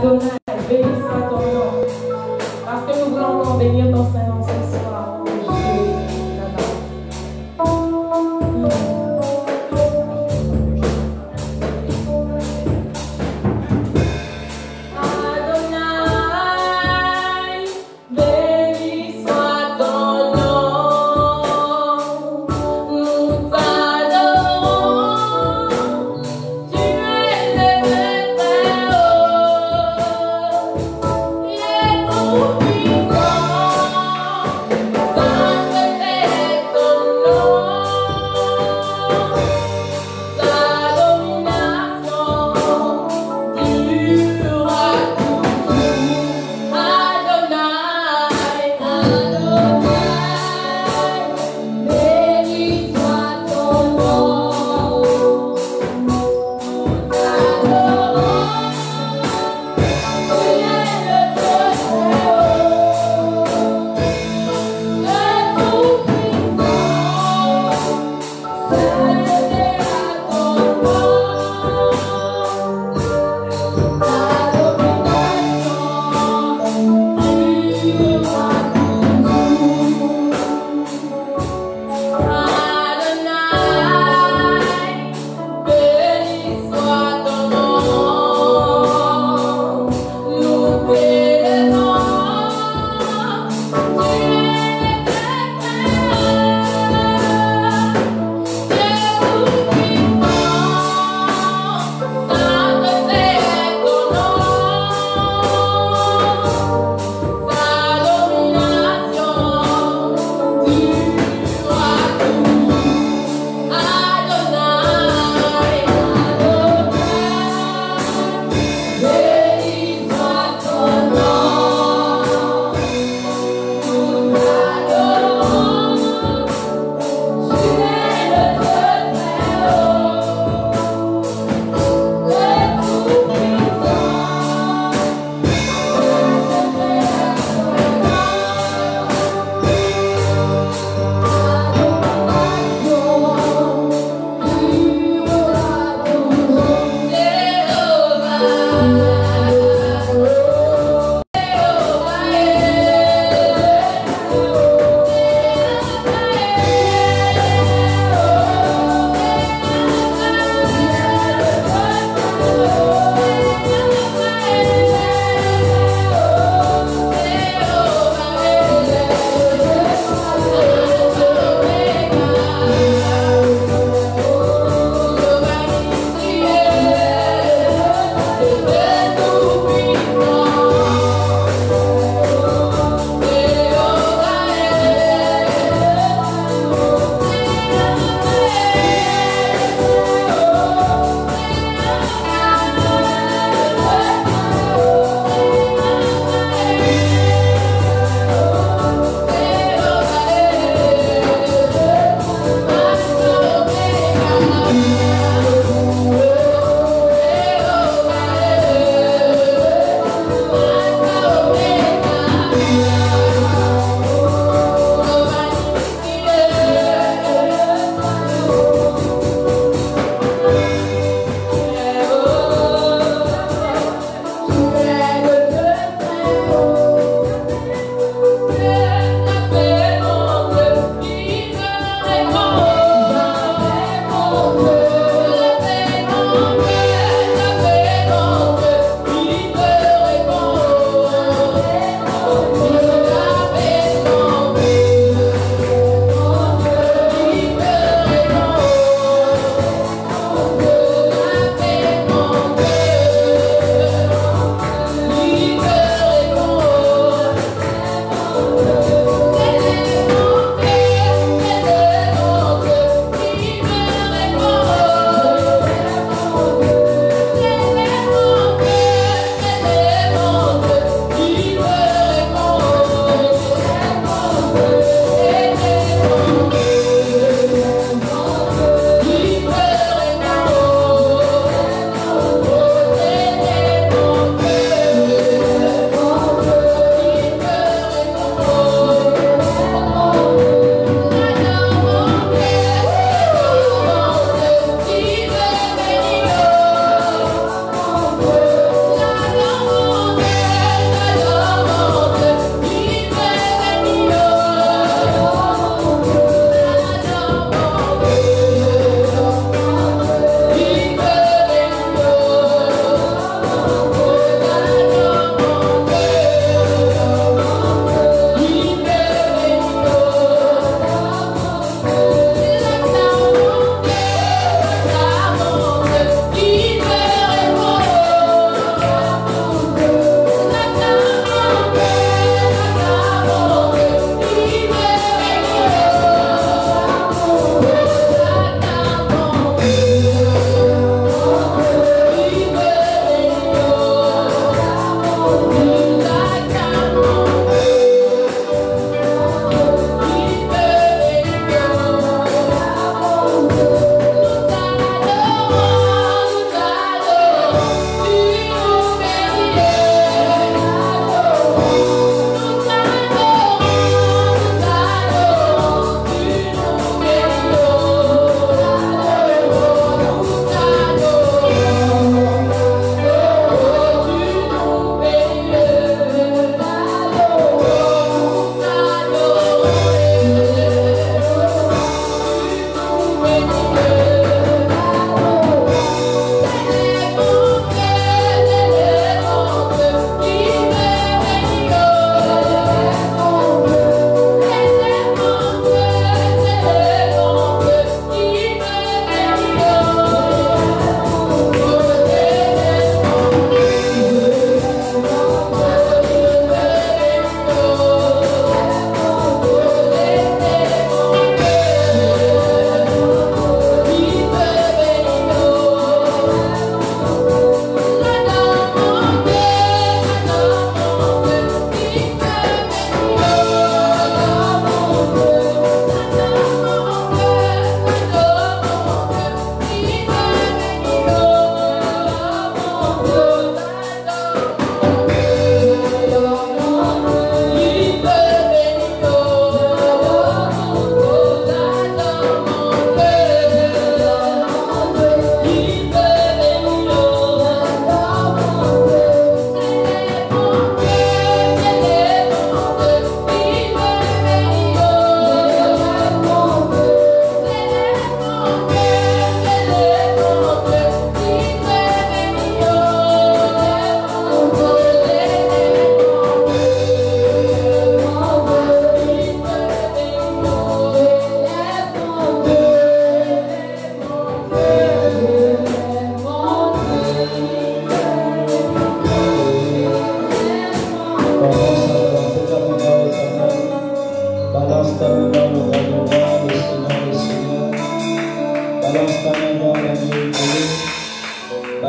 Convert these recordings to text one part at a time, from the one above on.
Adonai, béni soit ton nom. Parce que nous voulons encore bénir ton Saint-Nom ce soir. Au nom de Jésus de Nazareth. Adonai, béni soit ton nom. Nous t'adorons. Tu es le très haut.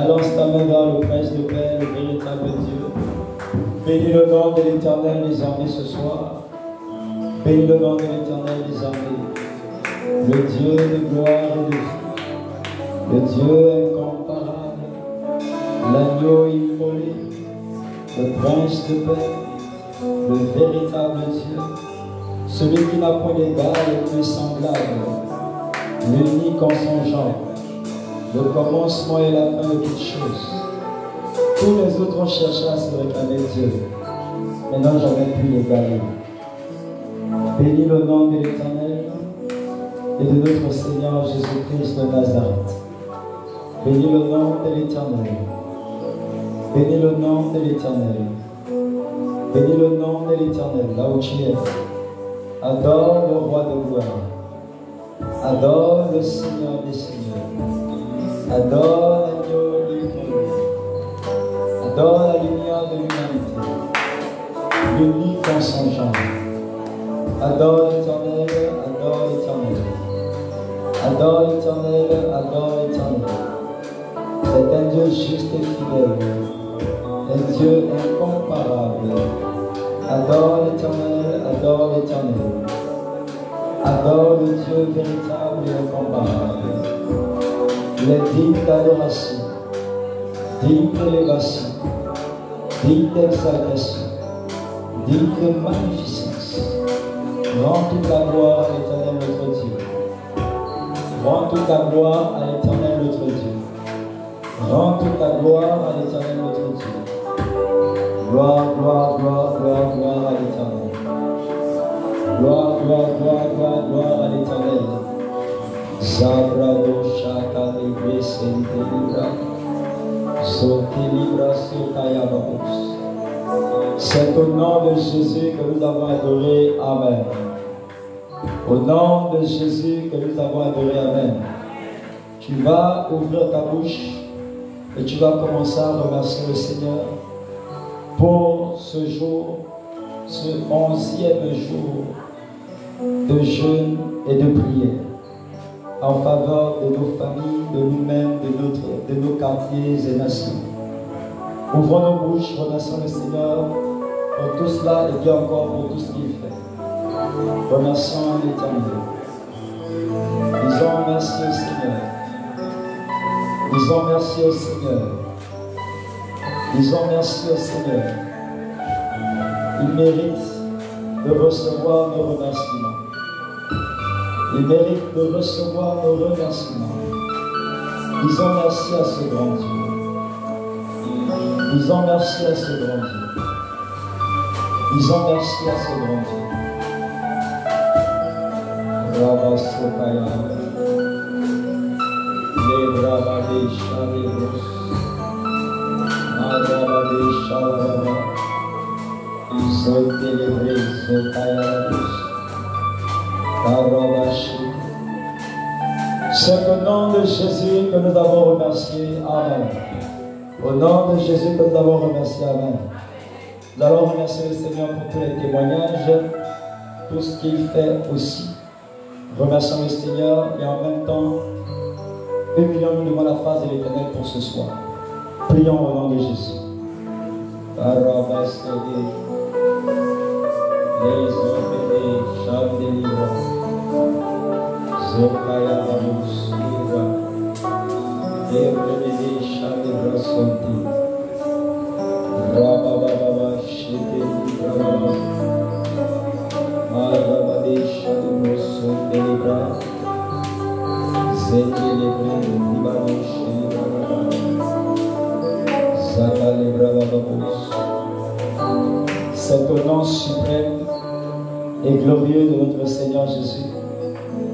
Balance ta main vers le Prince de paix, le véritable Dieu. Bénis le nom de l'Éternel des armées ce soir. Bénis le nom de l'Éternel des armées. Le Dieu de gloire et de vie. Le Dieu incomparable. L'agneau immolé. Le Prince de paix. Le véritable Dieu. Celui qui n'a point d'égal et qui est semblable. L'unique en son genre. Le commencement et la fin de toutes choses. Tous les autres ont cherché à se réclamer Dieu, mais n'ont jamais pu l'égaler. Bénis le nom de l'Éternel et de notre Seigneur Jésus-Christ de Nazareth. Bénis le nom de l'Éternel. Bénis le nom de l'Éternel. Bénis le nom de l'Éternel, là où tu es. Adore le roi de gloire. Adore le Seigneur des Seigneurs. Adore l'agneau immolé. Adore la lumière de l'humanité, l'unique en son genre. Adore l'Éternel, adore l'Éternel. Adore l'Éternel, adore l'Éternel. C'est un Dieu juste et fidèle, un Dieu incomparable. Adore l'Éternel, adore l'Éternel. Adore le Dieu véritable et incomparable. Il est digne d'adoration, digne d'élévation, digne d'exaltation, digne de magnificence. Rends toute la gloire à l'Éternel notre Dieu. Rends toute la gloire à l'Éternel notre Dieu. Rends toute la gloire à l'Éternel notre Dieu. Gloire, gloire, gloire, gloire, gloire à l'Éternel. Gloire, gloire, gloire, gloire, gloire à l'Éternel. Zabrado Shaka Libre Sente Libra. C'est au nom de Jésus que nous avons adoré. Amen. Au nom de Jésus que nous avons adoré. Amen. Tu vas ouvrir ta bouche et tu vas commencer à remercier le Seigneur pour ce jour, ce 11e jour de jeûne et de prière en faveur de nos familles, de nous-mêmes, de nos quartiers et nations. Ouvrons nos bouches, remercions le Seigneur pour tout cela et bien encore pour tout ce qu'il fait. Remercions l'Éternel. Disons merci au Seigneur. Disons merci au Seigneur. Disons merci au Seigneur. Il mérite de recevoir nos remerciements. Il mérite de recevoir nos remerciements. Disons merci à ce grand Dieu. Disons merci à ce grand Dieu. Disons merci à ce grand Dieu. Rabasokaya. Les bravades chalebros. Madrabade chalabra. Ils sont célébrés, sokayabos. C'est au nom de Jésus que nous avons remercié. Amen. Au nom de Jésus que nous avons remercié. Amen. Nous allons remercier le Seigneur pour tous les témoignages, tout ce qu'il fait aussi. Remercions le Seigneur et en même temps, humilions-nous devant la face de l'Éternel pour ce soir. Prions au nom de Jésus. Les hommes des chambres de livres. Zokaya Bamus, Livra. Evrede Chalibra Sonti. Rabababa, Shete Livra. Marabade Chalibra Sonti Livra. Zeke Livre, Libano Shilibra. Zaka Livra Bababus. C'est au nom suprême et glorieux de notre Seigneur Jésus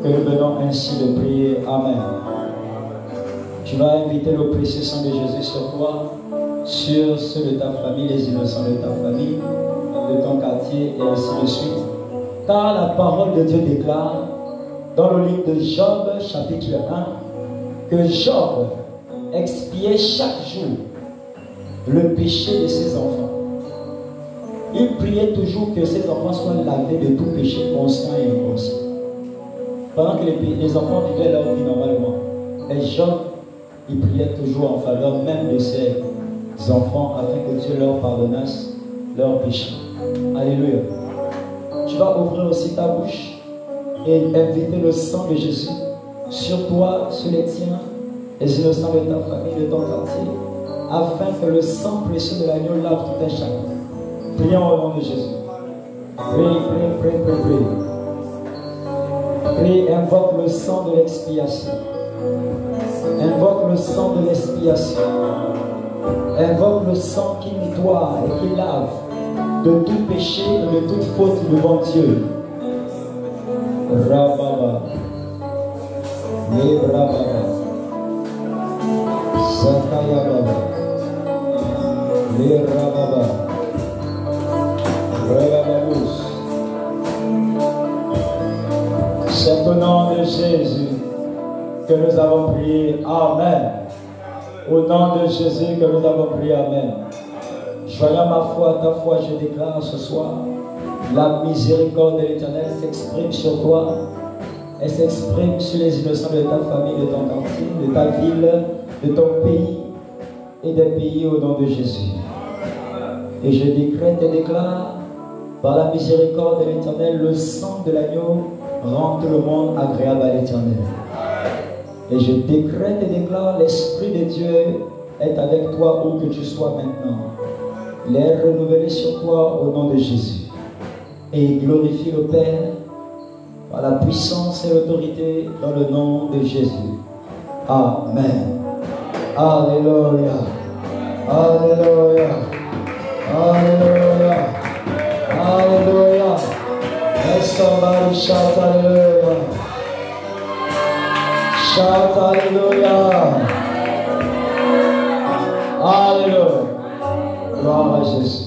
que nous venons ainsi de prier. Amen. Tu vas inviter le précieux sang de Jésus sur toi, sur ceux de ta famille, les innocents de ta famille, de ton quartier et ainsi de suite. Car la parole de Dieu déclare dans le livre de Job, chapitre 1, que Job expiait chaque jour le péché de ses enfants. Il priait toujours que ses enfants soient lavés de tout péché conscient et inconscient. Pendant que les enfants vivaient leur vie normalement. Mais Job il priait toujours en faveur même de ses enfants afin que Dieu leur pardonnasse leurs péchés. Alléluia. Tu vas ouvrir aussi ta bouche et inviter le sang de Jésus sur toi, sur les tiens, les innocents de ta famille, de ton quartier, afin que le sang précieux de l'agneau lave tout un chacun. Prions au nom de Jésus. Prie, prie, prie, prie, prie. Prie, invoque le sang de l'expiation. Invoque le sang de l'expiation. Invoque le sang qui nettoie et qui lave de tout péché et de toute faute devant Dieu. Rababa. Lebrababa. Sakayababa. Lebrababa. Rebababus. C'est au nom de Jésus que nous avons prié. Amen. Au nom de Jésus que nous avons prié. Amen. Joignant ma foi à ta foi, je déclare ce soir, la miséricorde de l'Éternel s'exprime sur toi. Elle s'exprime sur les innocents de ta famille, de ton quartier, de ta ville, de ton pays et des pays au nom de Jésus. Et je décrète et déclare, par la miséricorde de l'Éternel, le sang de l'agneau rend tout le monde agréable à l'Éternel. Et je décrète et déclare, l'Esprit de Dieu est avec toi où que tu sois maintenant. Il est renouvelé sur toi au nom de Jésus. Et il glorifie le Père par la puissance et l'autorité dans le nom de Jésus. Amen. Alléluia. Alléluia. Alléluia. Alléluia. Let somebody shout hallelujah. Shout hallelujah. Alléluia. Gloire à Jésus.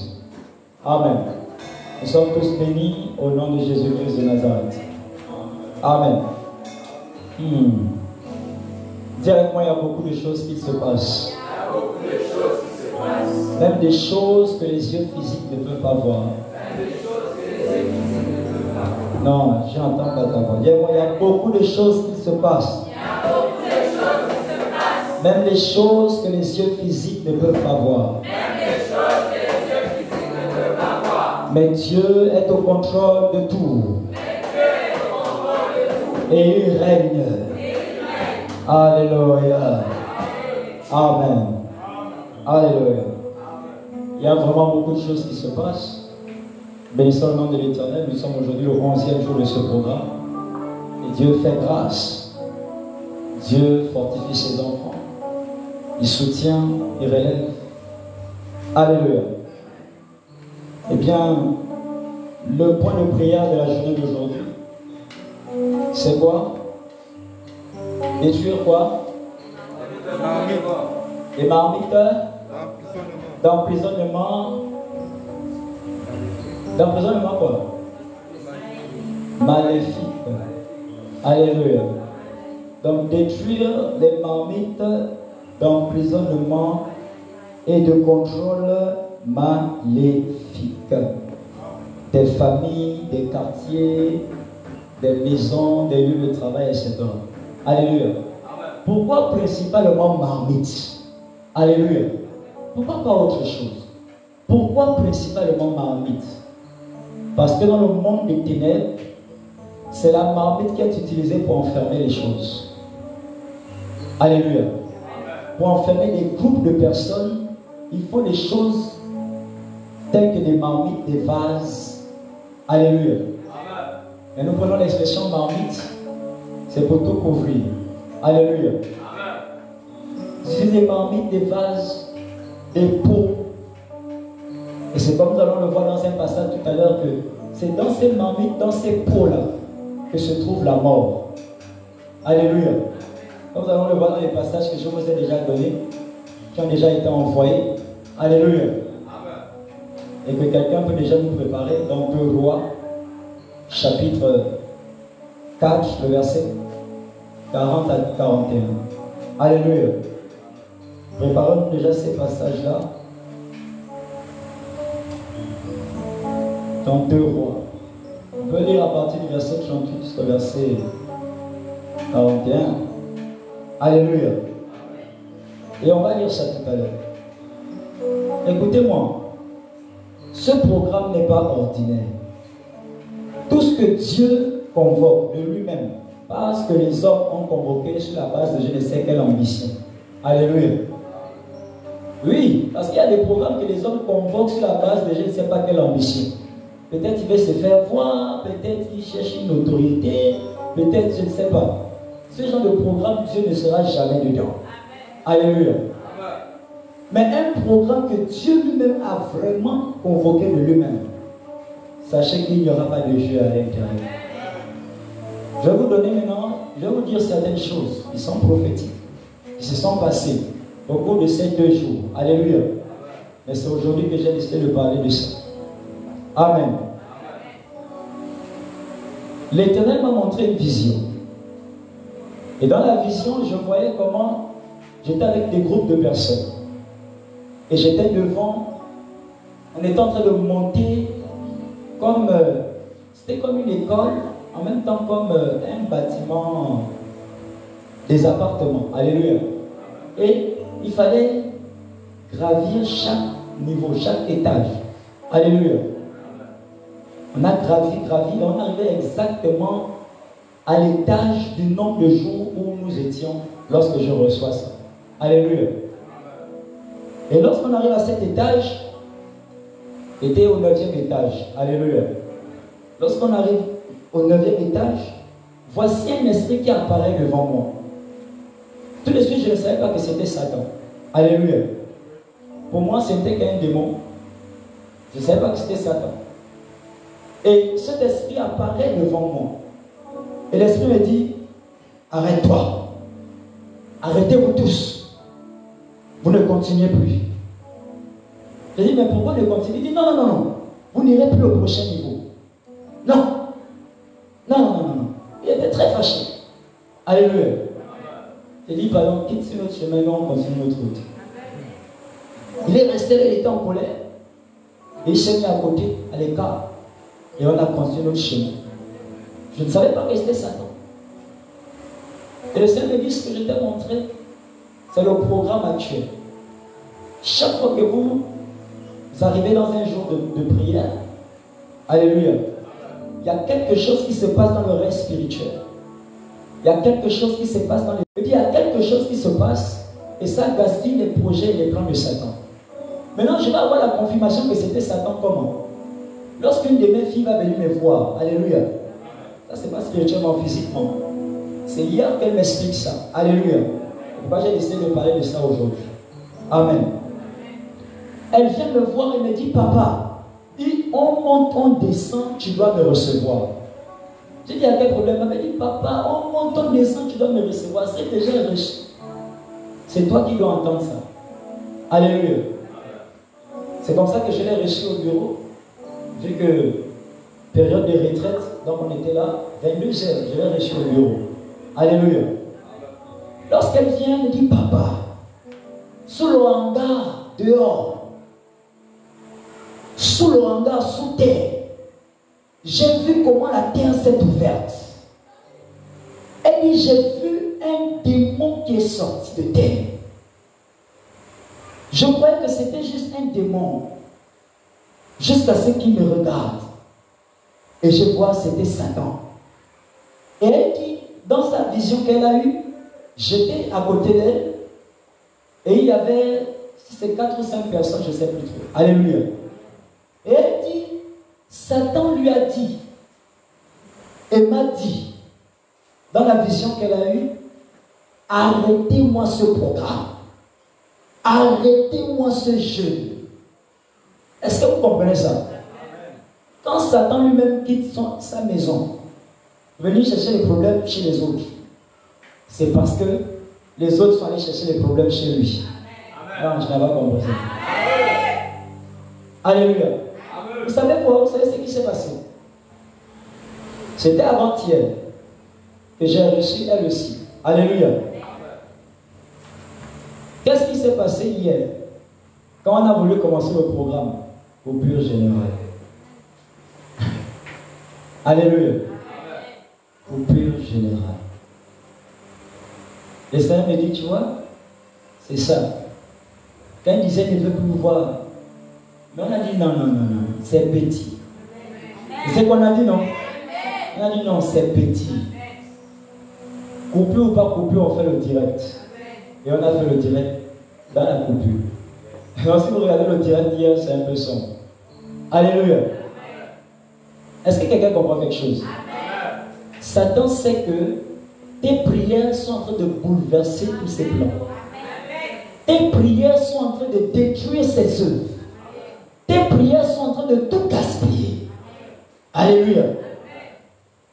Amen. Nous sommes tous bénis au nom de Jésus-Christ de Nazareth. Amen. Dis avec moi, il y a beaucoup de choses qui se passent. Même des choses que les yeux physiques ne peuvent pas voir. Non, j'entends pas ta voix. Dis avec moi, il y a beaucoup de choses qui se passent. Même les choses que les yeux physiques ne peuvent pas voir. Mais Dieu est au contrôle de tout. Et il règne. Alléluia. Amen. Alléluia. Il y a vraiment beaucoup de choses qui se passent. Bénissons le nom de l'Éternel. Nous sommes aujourd'hui le 11e jour de ce programme. Et Dieu fait grâce. Dieu fortifie ses enfants. Il soutient, il relève. Alléluia. Eh bien, le point de prière de la journée d'aujourd'hui, c'est quoi? Détruire quoi? Les marmites d'emprisonnement. D'emprisonnement quoi? Maléfique. Alléluia. Donc détruire les marmites d'emprisonnement et de contrôle maléfique. Des familles, des quartiers, des maisons, des lieux de travail, etc. Alléluia. Pourquoi principalement marmite? Alléluia. Pourquoi pas autre chose? Pourquoi principalement marmite? Parce que dans le monde des ténèbres, c'est la marmite qui est utilisée pour enfermer les choses. Alléluia. Pour enfermer des groupes de personnes, il faut des choses telles que des marmites, des vases. Alléluia. Et nous prenons l'expression marmite, c'est pour tout couvrir. Alléluia. C'est des marmites, des vases, des pots. Et c'est comme nous allons le voir dans un passage tout à l'heure que c'est dans ces marmites, dans ces pots-là, que se trouve la mort. Alléluia. Comme nous allons le voir dans les passages que je vous ai déjà donnés, qui ont déjà été envoyés. Alléluia. Et que quelqu'un peut déjà nous préparer dans 2 Rois, chapitre 4, le verset 40 à 41. Alléluia. Préparons-nous déjà ces passages-là. Dans 2 Rois. On peut lire à partir du verset 38 jusqu'au verset 41. Alléluia. Et on va lire ça tout à l'heure. Écoutez-moi, ce programme n'est pas ordinaire. Tout ce que Dieu convoque de lui-même, parce que les hommes ont convoqué sur la base de je ne sais quelle ambition. Alléluia. Oui, parce qu'il y a des programmes que les hommes convoquent sur la base de je ne sais pas quelle ambition. Peut-être il veut se faire voir, peut-être il cherche une autorité, peut-être je ne sais pas. Ce genre de programme, Dieu ne sera jamais dedans. Alléluia. Mais un programme que Dieu lui-même a vraiment convoqué de lui-même, sachez qu'il n'y aura pas de jeu à l'intérieur. Je vais vous donner maintenant, je vais vous dire certaines choses qui sont prophétiques, qui se sont passées au cours de ces 2 jours. Alléluia. Mais c'est aujourd'hui que j'ai décidé de parler de ça. Amen. L'Éternel m'a montré une vision. Et dans la vision, je voyais comment j'étais avec des groupes de personnes. Et j'étais devant, on était en train de monter comme, c'était comme une école, en même temps comme un bâtiment, des appartements. Alléluia. Et il fallait gravir chaque niveau, chaque étage. Alléluia. On a gravi, et on arrivait exactement à l'étage du nombre de jours où nous étions lorsque je reçois ça. Alléluia. Et lorsqu'on arrive à cet étage, était au 9e étage. Alléluia. Lorsqu'on arrive au 9e étage, voici un esprit qui apparaît devant moi. Tout de suite, je ne savais pas que c'était Satan. Alléluia. Pour moi, c'était qu'un démon. Je ne savais pas que c'était Satan. Et cet esprit apparaît devant moi. Et l'esprit me dit, arrête-toi. Arrêtez-vous tous. Vous ne continuez plus. Je dis, mais pourquoi ne continuez? Il dit, non, non, non, non. Vous n'irez plus au prochain niveau. Non. Non, non, non, non. Il était très fâché. Alléluia. Il dit, pardon, quitte sur notre chemin, on continue notre route. Il est resté là, il était en colère. Et il s'est mis à côté, à l'écart. Et on a continué notre chemin. Je ne savais pas que c'était Satan. Et le Seigneur me dit, ce que je t'ai montré, c'est le programme actuel. Chaque fois que vous arrivez dans un jour de prière, alléluia, il y a quelque chose qui se passe dans le règne spirituel. Il y a quelque chose qui se passe dans le... Et puis il y a quelque chose qui se passe et ça gaspille les projets et les plans de Satan. Maintenant, je vais avoir la confirmation que c'était Satan comment? Lorsqu'une de mes filles va venir me voir, alléluia, ça c'est pas spirituellement, physiquement. C'est hier qu'elle m'explique ça. Alléluia. Pourquoi j'ai décidé de parler de ça aujourd'hui. Amen. Elle vient me voir et me dit, papa, on monte, on descend, tu dois me recevoir. J'ai dit, il y a quel problème? Elle m'a dit, papa, on monte, on descend, tu dois me recevoir. C'est déjà reçu. C'est toi qui dois entendre ça. Alléluia. C'est comme ça que je l'ai reçu au bureau. Vu que période de retraite, donc on était là, 22h, je l'ai reçu au bureau. Alléluia. Lorsqu'elle vient, elle me dit, papa, sous le hangar, dehors, sous le hangar, sous terre, j'ai vu comment la terre s'est ouverte. Elle dit, j'ai vu un démon qui est sorti de terre. Je croyais que c'était juste un démon. Jusqu'à ce qu'il me regarde. Et je vois c'était Satan. Et elle dit, dans sa vision qu'elle a eue, j'étais à côté d'elle. Et il y avait, si c'est 4 ou 5 personnes, je ne sais plus trop. Alléluia. Et elle dit, Satan lui a dit, et m'a dit, dans la vision qu'elle a eue, arrêtez-moi ce programme. Arrêtez-moi ce jeu. Est-ce que vous comprenez ça? Quand Satan lui-même quitte sa maison, venir chercher les problèmes chez les autres, c'est parce que les autres sont allés chercher les problèmes chez lui. Non, je n'ai pas compris ça. Alléluia. Vous savez quoi? Vous savez ce qui s'est passé? C'était avant-hier que j'ai reçu elle aussi. Alléluia. Qu'est-ce qui s'est passé hier quand on a voulu commencer le programme au pur général? Alléluia. Au pur général. Le Seigneur me dit, tu vois, C'est ça. Quand il disait, il ne veut plus vous voir. Mais on a dit, non, non, non, non, c'est petit. C'est qu'on a dit, non? On a dit, non, c'est petit. Coupure ou pas coupure, on fait le direct. Et on a fait le direct dans la coupure. Alors si vous regardez le direct d'hier, c'est un peu sombre. Alléluia. Est-ce que quelqu'un comprend quelque chose? Satan sait que tes prières sont en train de bouleverser tous ses plans. Tes prières sont en train de détruire ses œuvres. Tes prières sont en train de tout gaspiller. Alléluia.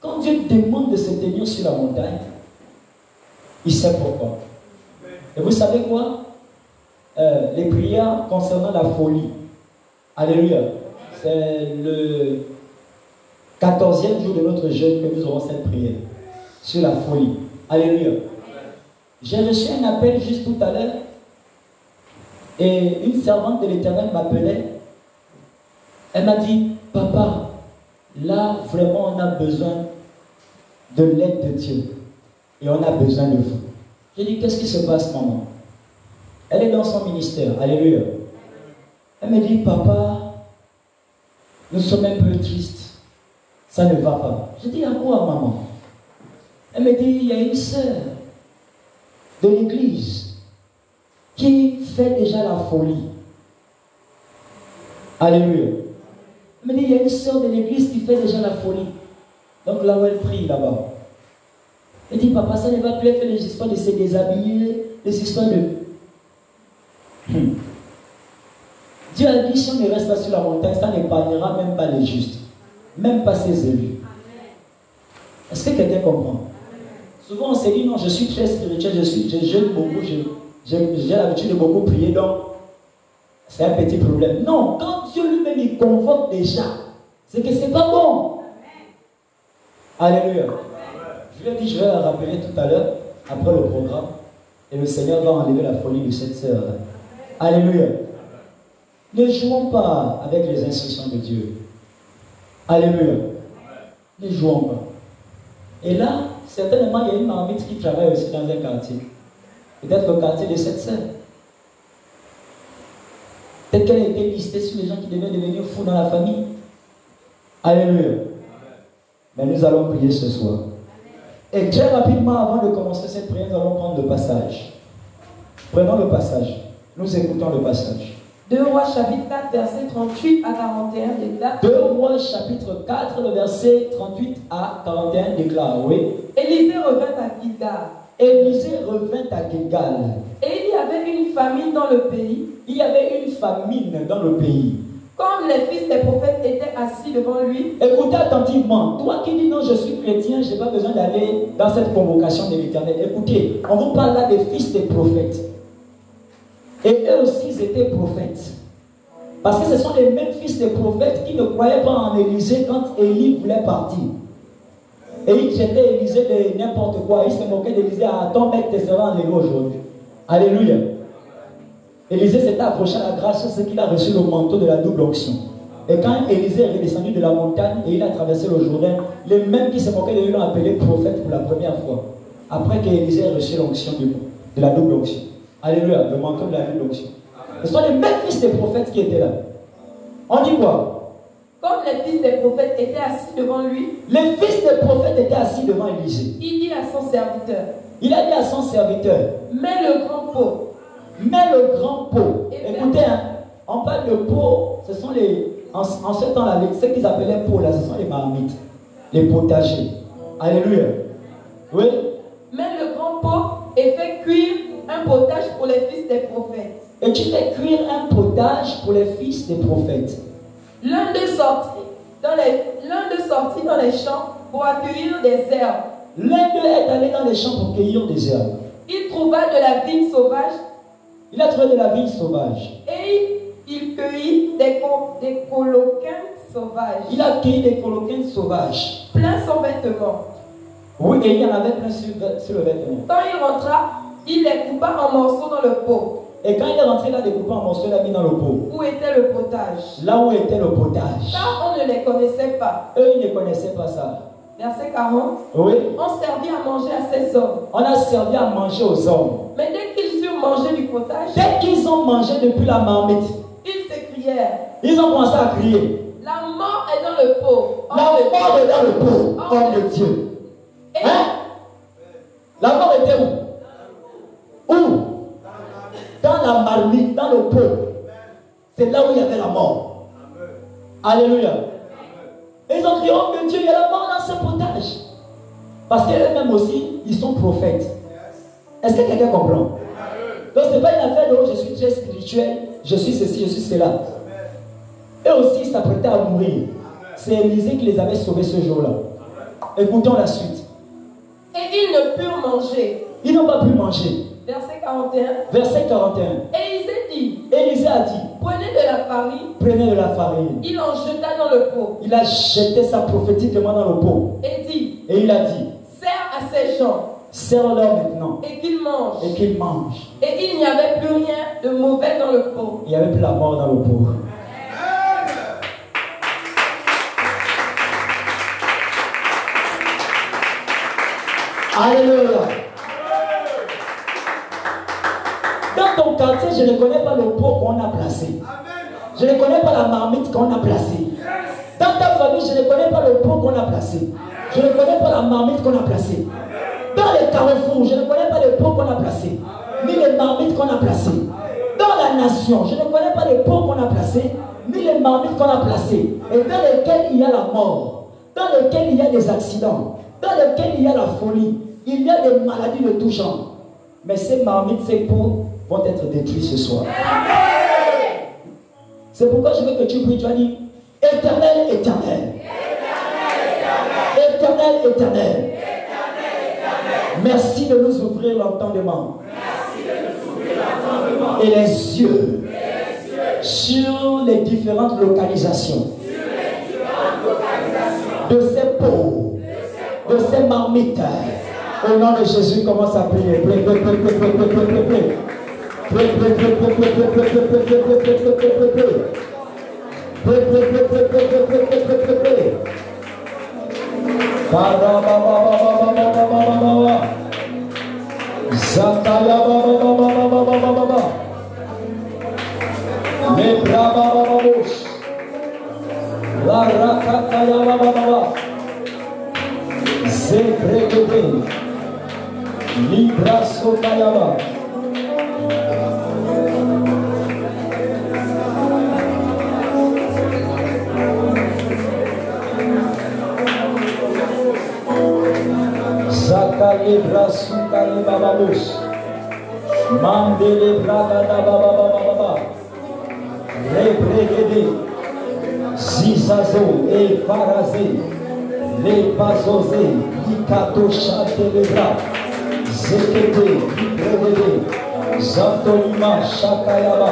Quand Dieu demande de se tenir sur la montagne, il sait pourquoi. Et vous savez quoi? Les prières concernant la folie. Alléluia. C'est le 14e jour de notre jeûne que nous aurons cette prière. Sur la folie. Alléluia. J'ai reçu un appel juste tout à l'heure. Et une servante de l'Éternel m'appelait. Elle m'a dit, papa, là vraiment on a besoin de l'aide de Dieu. Et on a besoin de vous. J'ai dit, qu'est-ce qui se passe, maman? Elle est dans son ministère. Alléluia. Elle me dit, papa, nous sommes un peu tristes. Ça ne va pas. Je dis, à quoi, maman? Elle me dit, il y a une sœur de l'église qui fait déjà la folie. Alléluia. Elle me dit, il y a une sœur de l'église qui fait déjà la folie. Donc là où elle prie, là-bas. Elle dit, papa, ça ne va plus, elle fait les histoires de se déshabiller, les histoires de... Dieu a dit, si on ne reste pas sur la montagne, ça n'épargnera même pas les justes, même pas ses élus. Est-ce que quelqu'un comprend? Souvent on se dit, non, je suis très spirituel, je jeûne beaucoup, j'ai l'habitude de beaucoup prier, donc c'est un petit problème. Non, quand Dieu lui-même il convoque déjà, c'est que c'est pas bon. Alléluia. Je lui ai dit, je vais la rappeler tout à l'heure, après le programme, et le Seigneur va enlever la folie de cette sœur. Alléluia. Ne jouons pas avec les instructions de Dieu. Alléluia. Ne jouons pas. Et là, certainement, il y a une marmite qui travaille aussi dans un quartier. Peut-être le quartier de cette sœur. Peut-être qu'elle a été listée sur les gens qui devaient devenir fous dans la famille. Alléluia. Mais nous allons prier ce soir. Et très rapidement, avant de commencer cette prière, nous allons prendre le passage. Prenons le passage. Nous écoutons le passage. 2 Rois chapitre 4, verset 38 à 41 déclare. 2 Rois chapitre 4, le verset 38 à 41 déclare, oui. Élisée revint à Gilgal. Élisée revint à Gilgal. Et il y avait une famine dans le pays. Il y avait une famine dans le pays. Comme les fils des prophètes étaient assis devant lui. Écoutez attentivement. Toi qui dis non, je suis chrétien, je n'ai pas besoin d'aller dans cette convocation de l'Éternel. Écoutez, on vous parle là des fils des prophètes. Et eux aussi, ils étaient prophètes. Parce que ce sont les mêmes fils des prophètes qui ne croyaient pas en Élisée quand Élie voulait partir. Et ils traitaient Élisée de n'importe quoi. Ils se moquaient d'Élisée. Ah, ton mec te sera enlevé aujourd'hui. Alléluia. Élisée s'était approché à la grâce, c'est qu'il a reçu le manteau de la double onction. Et quand Élisée est redescendu de la montagne et il a traversé le Jourdain, les mêmes qui se moquaient de lui l'ont appelé prophète pour la première fois. Après qu'Élisée ait reçu l'onction de la double onction. Alléluia, le manteau de la double onction. Ce sont les mêmes fils des prophètes qui étaient là. On dit quoi? Comme les fils des prophètes étaient assis devant lui. Les fils des prophètes étaient assis devant Élisée. Il dit à son serviteur. Il a dit à son serviteur. Mets le grand pot. Mets le grand pot. Écoutez, hein, on parle de pot, ce sont les... En ce temps-là, ce qu'ils appelaient pot, là, ce sont les marmites. Les potagers. Alléluia. Oui. Mets le grand pot et fais cuire un potage pour les fils des prophètes. Et tu fais cuire un potage pour les fils des prophètes. L'un d'eux sortit dans les champs pour accueillir des herbes. L'un d'eux est allé dans les champs pour cueillir des herbes. Il trouva de la vigne sauvage. Il a trouvé de la vigne sauvage. Et il cueillit des coloquins sauvages. Il a cueilli des coloquins sauvages. Plein son vêtement. Oui, et il y en avait plein sur le vêtement. Quand il rentra, il les coupa en morceaux dans le pot. Et quand il est rentré, il a découpé en morceaux, il l'a mis dans le pot. Où était le potage? Là où était le potage. Car on ne les connaissait pas. Eux, ils ne connaissaient pas ça. Verset 40. Oui. On servit à manger à ces hommes. On a servi à manger aux hommes. Mais dès qu'ils eurent ont mangé du potage, dès qu'ils ont mangé depuis la marmite, ils s'écrièrent, ils ont commencé à crier. la mort est dans le pot. La mort est dans le pot, homme de Dieu. Et Hein? La mort était où? Où? Dans la marmite, dans le pot. C'est là où il y avait la mort. Alléluia. Et ils ont crié, homme de Dieu, il y a la mort dans ce potage. Parce qu'eux-mêmes aussi, ils sont prophètes. Est-ce que quelqu'un comprend? Donc ce n'est pas une affaire de je suis très spirituel, je suis ceci, je suis cela. Eux aussi s'apprêtaient à mourir. C'est Élisée qui les avait sauvés ce jour-là. Écoutons la suite. Et ils ne purent manger. Ils n'ont pas pu manger. Verset 41. Verset 41. Élisée dit, Élisée a dit, prenez de la farine. prenez de la farine. Il en jeta dans le pot. Il a jeté ça prophétiquement dans le pot. Et dit, Et il a dit, sers à ces gens. serre-leur maintenant. Et qu'ils mangent. Et qu'ils mangent. Et il n'y avait plus rien de mauvais dans le pot. Il n'y avait plus la mort dans le pot. Alléluia. Dans ton quartier, je ne connais pas le pot qu'on a placé. Je ne connais pas la marmite qu'on a placée. Dans ta famille, je ne connais pas le pot qu'on a placé. Je ne connais pas la marmite qu'on a placée. Dans les carrefours, je ne connais pas le pot qu'on a placé, ni les marmites qu'on a placées. Dans la nation, je ne connais pas les pots qu'on a placés, ni les marmites qu'on a placées. Et dans lesquels il y a la mort, dans lesquels il y a des accidents, dans lesquels il y a la folie, il y a des maladies de tout genre. Mais ces marmites, ces pots vont être détruits ce soir. C'est pourquoi je veux que tu pries, tu as dit, Éternel, éternel. Éternel, éternel. Merci de nous ouvrir l'entendement et les yeux sur les différentes localisations de ces pots, de ces marmites. Au nom de Jésus, commence à prier. Zakale brasukale bababos, mandele bragada bababababa, rebregede, zizazo et parazé, les bazosé, ikato chate le bras, zekete, rebregede, zantolima chakayaba,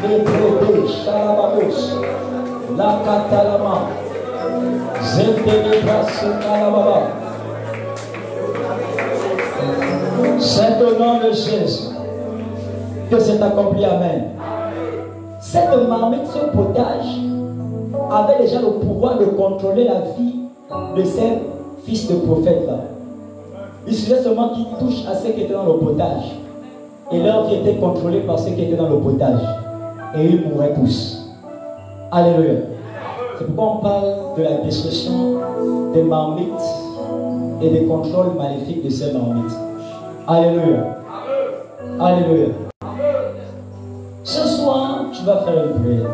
lebrede chalababos, la katalama, zentele brasukalababa. C'est au nom de Jésus que c'est accompli. Amen. Cette marmite, ce potage avait déjà le pouvoir de contrôler la vie de ces fils de prophètes-là. Il suffisait seulement qu'ils touchent à ceux qui étaient dans le potage. Et leur vie était contrôlée par ceux qui étaient dans le potage. Et ils mouraient tous. Alléluia. C'est pourquoi on parle de la destruction des marmites et des contrôles maléfiques de ces marmites. Alléluia. Alléluia. Ce soir, tu vas faire une prière.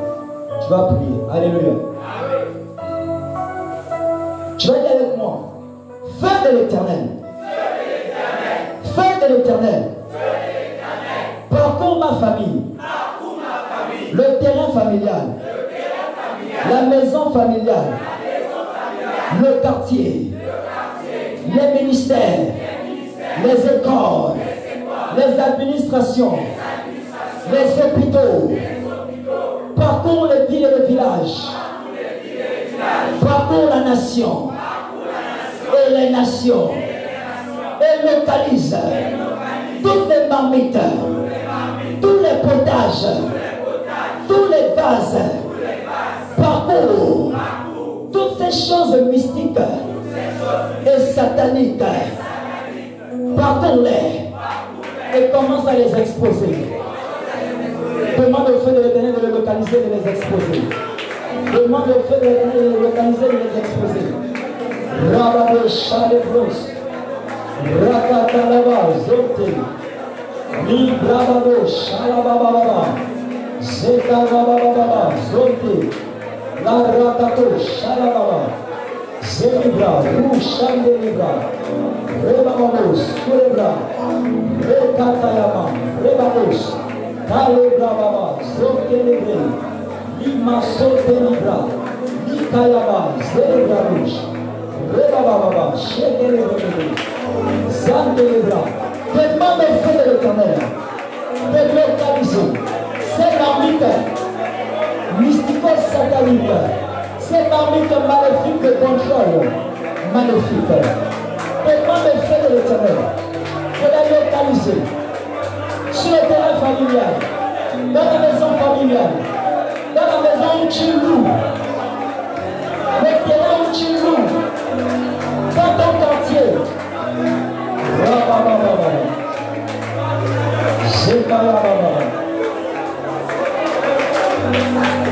Tu vas prier. Alléluia. Tu vas dire avec moi, feu de l'Éternel. Feu de l'Éternel. Parcours ma famille. Le terrain familial. La maison familiale. Le quartier. Les ministères. Les écoles, les administrations, les hôpitaux, parcours les villes et les villages, parcours la nation et les nations, et localise toutes les marmites, tous les potages, tous les vases, parcours toutes ces choses mystiques et sataniques. Parcours-les et et commence à les exposer. Demande au feu de l'Éternel de les localiser et de les exposer. Demande au feu de l'Éternel de les localiser et de les exposer. Rabade Chalebros, Rakatalaba, Zote, Librabado, Shalabababa, Zetarabababa, Zote, La Rakato, Shalababa, Zelibra, Rushandelibra, Rebabos, Surebra, Rekatayama, Rebabos, Kalebrababa, Zotelebe, Lima Sotelibra, Likayaba, Zelibra Rush, Rebababa, Shekelebe, Zandelibra. Demande au feu de l'Éternel de localiser ces marmites mystico-sataniques, ces marmites maléfiques de contrôle maléfique. Demande au feu de l'Éternel de les localiser sur le terrain familial, dans la maison familiale, dans la maison où tu loues, le terrain où tu loues, dans ton quartier. Rabababa, Zekarababa,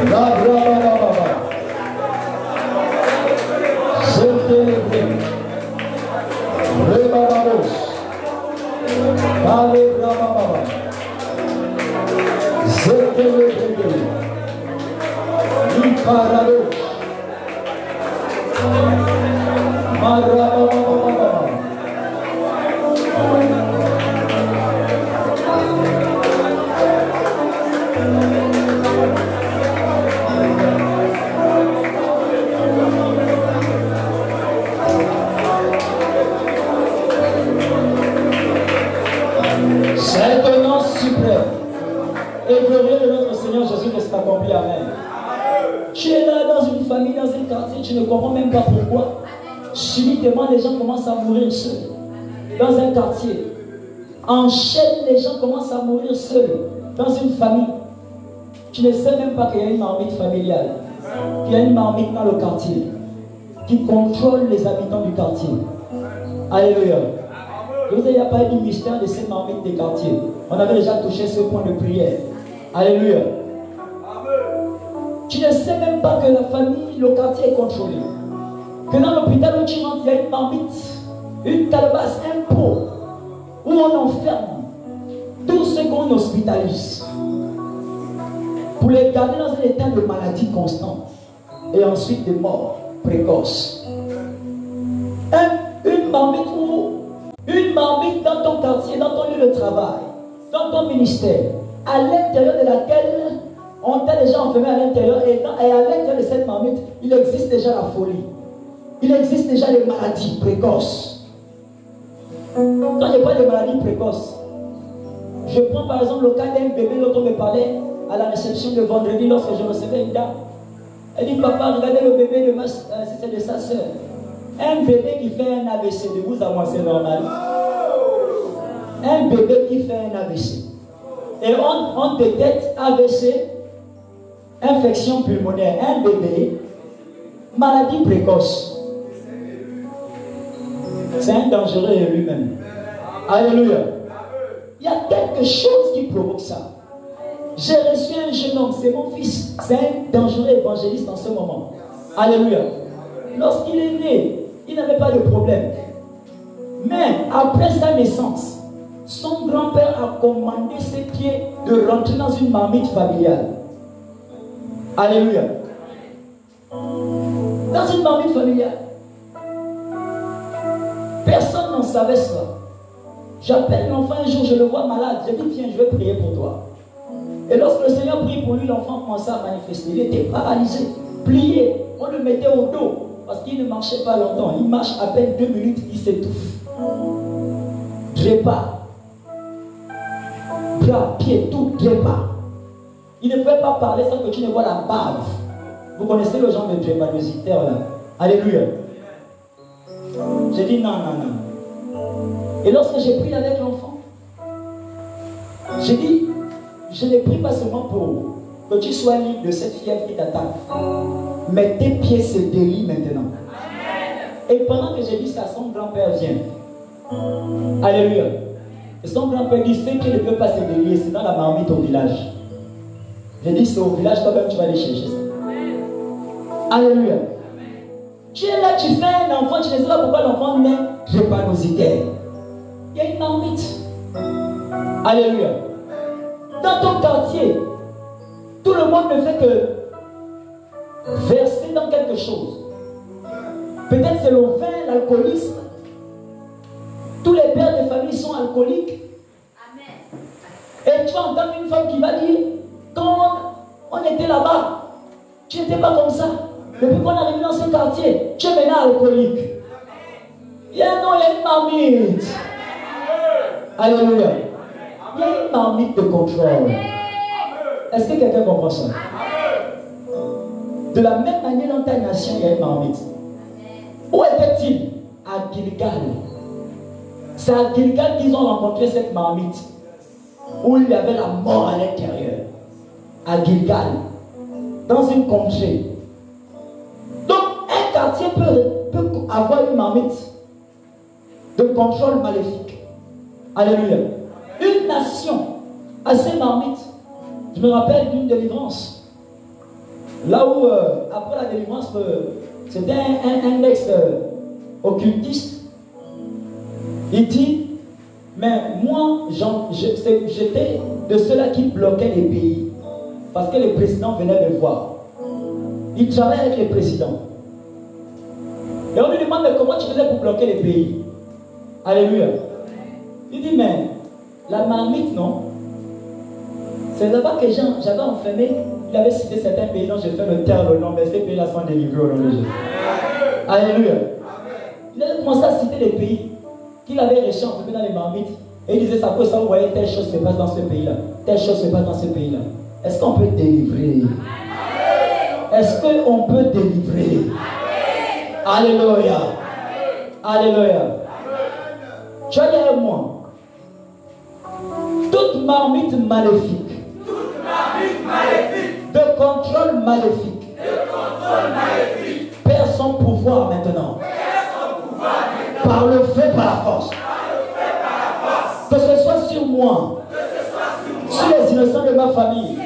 Rabababa, Zekelebe, Rebababos, Kalebrababa, Zekelebe, Likarados, Marabababa. C'est un nom suprême et glorieux de notre Seigneur Jésus qui s'est accompli. Amen. Tu es là dans une famille, dans un quartier, tu ne comprends même pas pourquoi. Subitement, les gens commencent à mourir seuls. Dans un quartier, en chaîne, les gens commencent à mourir seuls. Dans une famille, tu ne sais même pas qu'il y a une marmite familiale, qu'il y a une marmite dans le quartier, qui contrôle les habitants du quartier. Alléluia. Je vous ai parlé du mystère de ces marmites des quartiers. On avait déjà touché ce point de prière. Alléluia. Tu ne sais même pas que la famille, le quartier est contrôlé. Que dans l'hôpital où tu rentres, il y a une marmite, une calebasse, un pot, où on enferme tous ceux qu'on hospitalise pour les garder dans un état de maladie constante et ensuite de mort précoce. Une marmite dans ton quartier, dans ton lieu de travail, dans ton ministère, à l'intérieur de laquelle on t'a déjà enfermé à l'intérieur, et à l'intérieur de cette marmite, il existe déjà la folie. Il existe déjà les maladies précoces. Quand je parle de maladies précoces, je prends par exemple le cas d'un bébé dont on me parlait à la réception de vendredi lorsque je recevais une dame. Elle dit, papa, regardez le bébé de sa soeur. Un bébé qui fait un AVC, de vous à moi c'est normal. Un bébé qui fait un AVC. Et on détecte AVC, infection pulmonaire. Un bébé, maladie précoce. C'est un dangereux lui-même. Alléluia. Il y a quelque chose qui provoque ça. J'ai reçu un jeune homme, c'est mon fils. C'est un dangereux évangéliste en ce moment. Alléluia. Lorsqu'il est né, il n'avait pas de problème. Mais après sa naissance, son grand-père a commandé ses pieds de rentrer dans une marmite familiale. Alléluia. Dans une marmite familiale. Personne n'en savait cela. J'appelle l'enfant un jour, je le vois malade. Je dis, viens, je vais prier pour toi. Et lorsque le Seigneur prie pour lui, l'enfant commençait à manifester. Il était paralysé, plié. On le mettait au dos parce qu'il ne marchait pas longtemps. Il marche à peine 2 minutes, il s'étouffe. Drépas. Bras, pieds, tout drépas. Il ne pouvait pas parler sans que tu ne vois la bave. Vous connaissez le genre de drépanocytaire là. Alléluia. J'ai dit non, non, non. Et lorsque j'ai prié avec l'enfant, j'ai dit, je ne prie pas seulement pour que tu sois libre de cette fièvre qui t'attaque. Mais tes pieds se délient maintenant. Et pendant que j'ai dit ça, son grand-père vient. Alléluia. Et son grand-père dit, ce qui ne peut pas se délier, c'est dans la marmite au village. J'ai dit, c'est au village, toi-même, tu vas aller chercher ça. Alléluia. Tu es là, tu fais un enfant, tu ne sais pas pourquoi l'enfant naît drépanocytaire. Il y a une marmite. Alléluia. Dans ton quartier, tout le monde ne fait que verser dans quelque chose. Peut-être c'est le vin, l'alcoolisme. Tous les pères de famille sont alcooliques. Amen. Et tu vas entendre une femme qui va dire, quand on était là-bas, tu n'étais pas comme ça. Depuis qu'on est arrivé dans ce quartier, tu es maintenant alcoolique. Il y a une marmite. Alléluia. Il y a une marmite de contrôle. Est-ce que quelqu'un comprend ça? De la même manière dans ta nation, il y a une marmite. Où était-il? À Gilgal. C'est à Gilgal qu'ils ont rencontré cette marmite. Où il y avait la mort à l'intérieur. À Gilgal. Dans une contrée. Donc, un quartier peut avoir une marmite de contrôle maléfique. Alléluia. Une nation a ses marmites. Je me rappelle d'une délivrance. Là où, après la délivrance, c'était un ex-occultiste. Il dit, mais moi, j'étais de ceux-là qui bloquaient les pays. Parce que les présidents venaient me voir. Il travaille avec les présidents. Et on lui demande, mais comment tu faisais pour bloquer les pays? Alléluia. Il dit, mais la marmite, non? C'est là-bas que j'avais enfermé. Il avait cité certains pays dont j'ai fait me taire le nom, mais ces pays-là sont délivrés au nom de Jésus. Alléluia. Il avait commencé à citer les pays qu'il avait réussi à enfermer dans les marmites. Et il disait, ça peut ça, vous voyez, telle chose se passe dans ce pays-là. Telle chose se passe dans ce pays-là. Est-ce qu'on peut délivrer? Est-ce qu'on peut délivrer? Alléluia. Alléluia. Tu as dit à moi, toute marmite maléfique, de contrôle maléfique, perd son pouvoir maintenant. Par le feu, par la force. Que ce soit sur moi, sur les innocents de ma famille,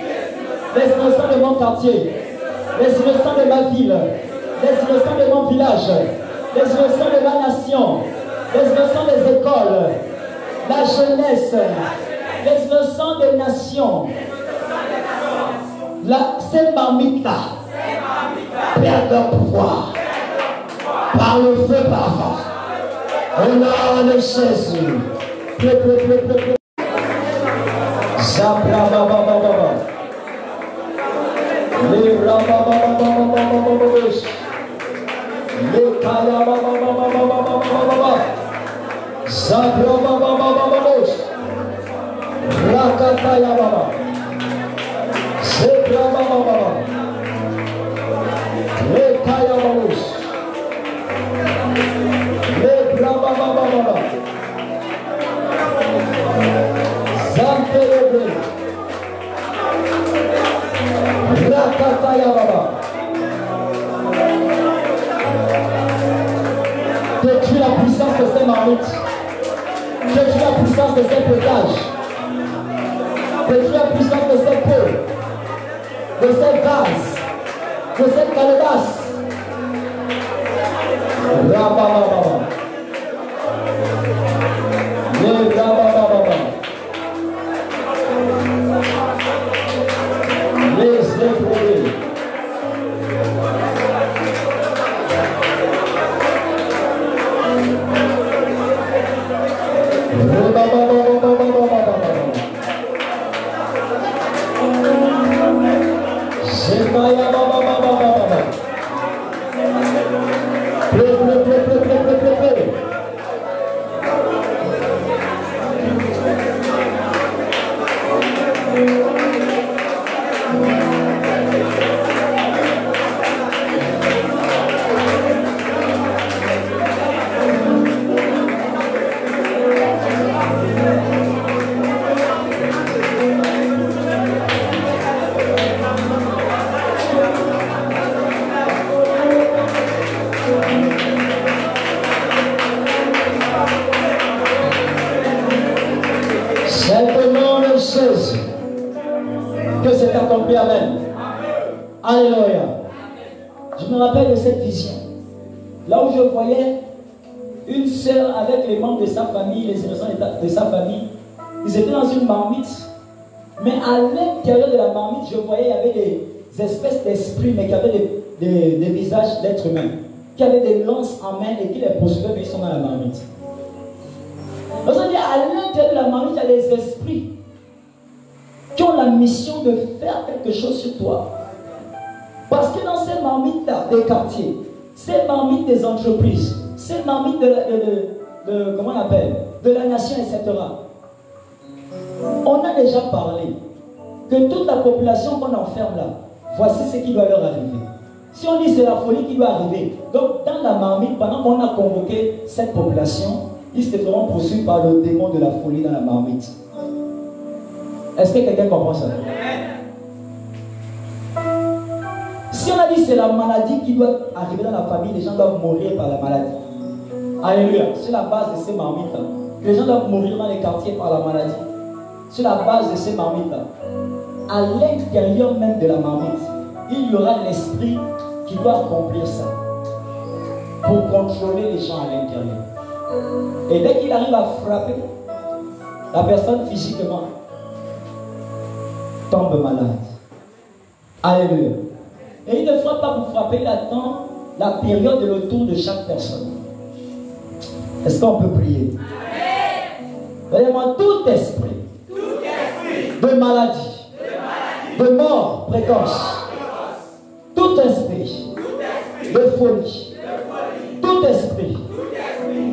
les innocents de mon quartier, les innocents de ma ville, les innocents de mon village, les innocents de ma nation, les innocents des écoles, la jeunesse, les innocents des nations. Ces marmites-là perdent leur pouvoir par le feu, par la force. Au nom de Jésus. Détruis la puissance de ces marmites. Détruis la puissance de ces potages. Détruis la puissance de ces pots, de ces vases, de ces calebasses. Rabababa. Les éprouvés. Que c'est accompli. Amen. Alléluia. Je me rappelle de cette vision. Là où je voyais une sœur avec les membres de sa famille, les innocents de sa famille. Ils étaient dans une marmite. Mais à l'intérieur de la marmite, je voyais, il y avait des espèces d'esprits, mais qui avaient des visages d'êtres humains. Qui avaient des lances en main et qui les poursuivaient, mais ils sont dans la marmite. Donc, ça veut dire, à l'intérieur de la marmite, il y a des esprits qui ont la mission de faire quelque chose sur toi. Parce que dans ces marmites-là, des quartiers, ces marmites des entreprises, ces marmites comment on appelle, de la nation, etc. On a déjà parlé que toute la population qu'on enferme là, voici ce qui doit leur arriver. Si on dit c'est la folie qui doit arriver, donc dans la marmite, pendant qu'on a convoqué cette population, ils se feront poursuivre par le démon de la folie dans la marmite. Est-ce que quelqu'un comprend ça? Si on a dit c'est la maladie qui doit arriver dans la famille, les gens doivent mourir par la maladie. Alléluia. Sur la base de ces marmites-là, les gens doivent mourir dans les quartiers par la maladie. Sur la base de ces marmites-là, à l'intérieur même de la marmite, il y aura l'esprit qui doit accomplir ça pour contrôler les gens à l'intérieur. Et dès qu'il arrive à frapper la personne physiquement, tombe malade. Alléluia. Et il ne frappe pas pour frapper, il attend la période de retour de chaque personne. Est-ce qu'on peut prier? Vraiment, tout esprit de maladie, de mort précoce, tout esprit de folie, tout esprit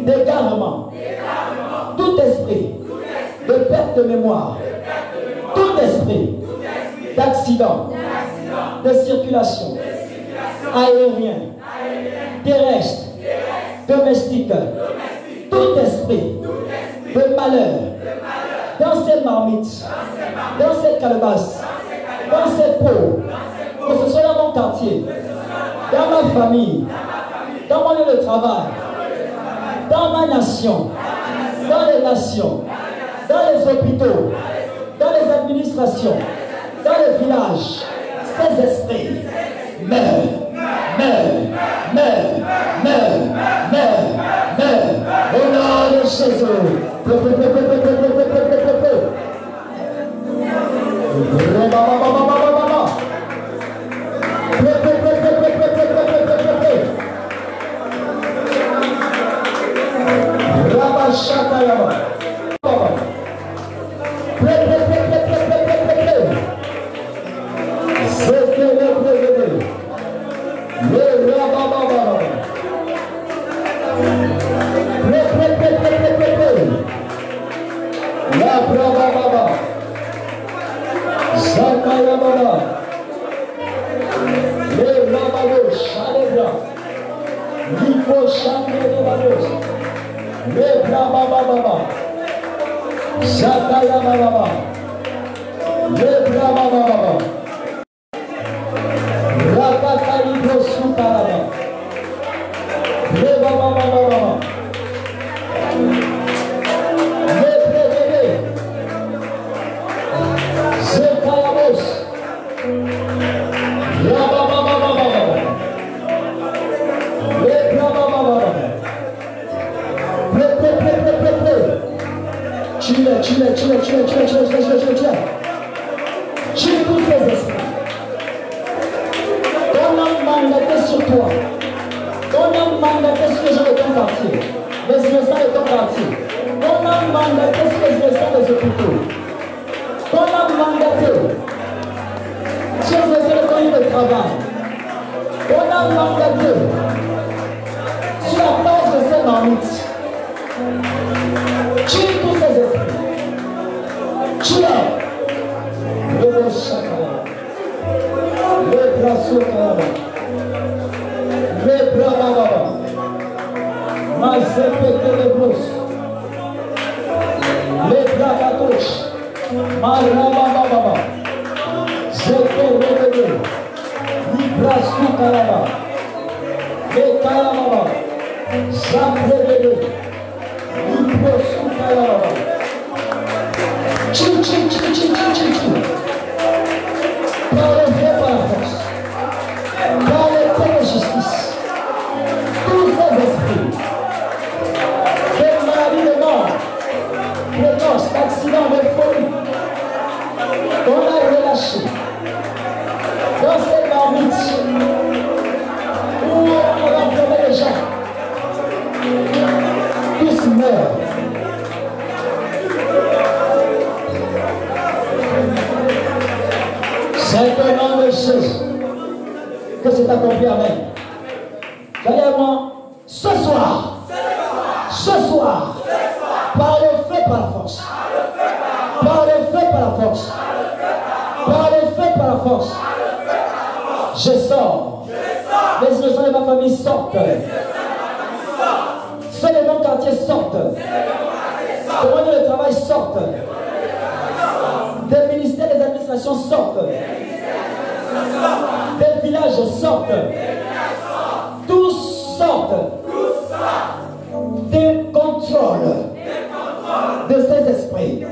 d'égarement, tout esprit de perte de mémoire, tout esprit d'accident, de circulation, aérien, terrestre, domestique, tout esprit de malheur dans ces marmites, dans cette calebasse, dans cette peau, que ce soit dans mon quartier, dans ma famille, dans mon lieu de travail, dans ma nation, dans les nations, dans les hôpitaux, dans les administrations, dans les villages, ces esprits meurent, au nom de Jésus. C'est un nom de Jésus que c'est accompli. Amen. Allez à moi. Ce soir, par le feu, par la force, par le feu, par la force, par le feu, par la force, je sors. Les innocents de ma famille sortent. Ceux de mon quartier sortent. Le monde de travail sortent. Des ministères, des administrations sortent. Des villages sortent. Tous sortent. Des contrôles de ces esprits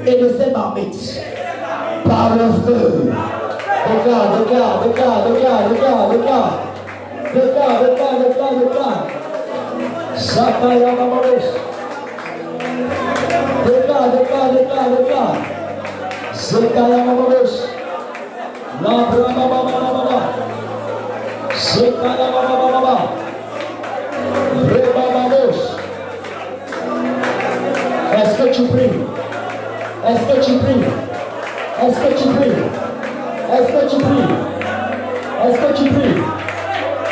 et de ces marmites par le feu. Déclare. Sakaya Mamaros. Déclare. Sakaya Mamaros. La Brahma Mama. Sakaya Mama. Reba Mamos. Est-ce que tu pries? Est-ce que tu pries? Est-ce que tu pries? Est-ce que tu pries? Est-ce que tu pries?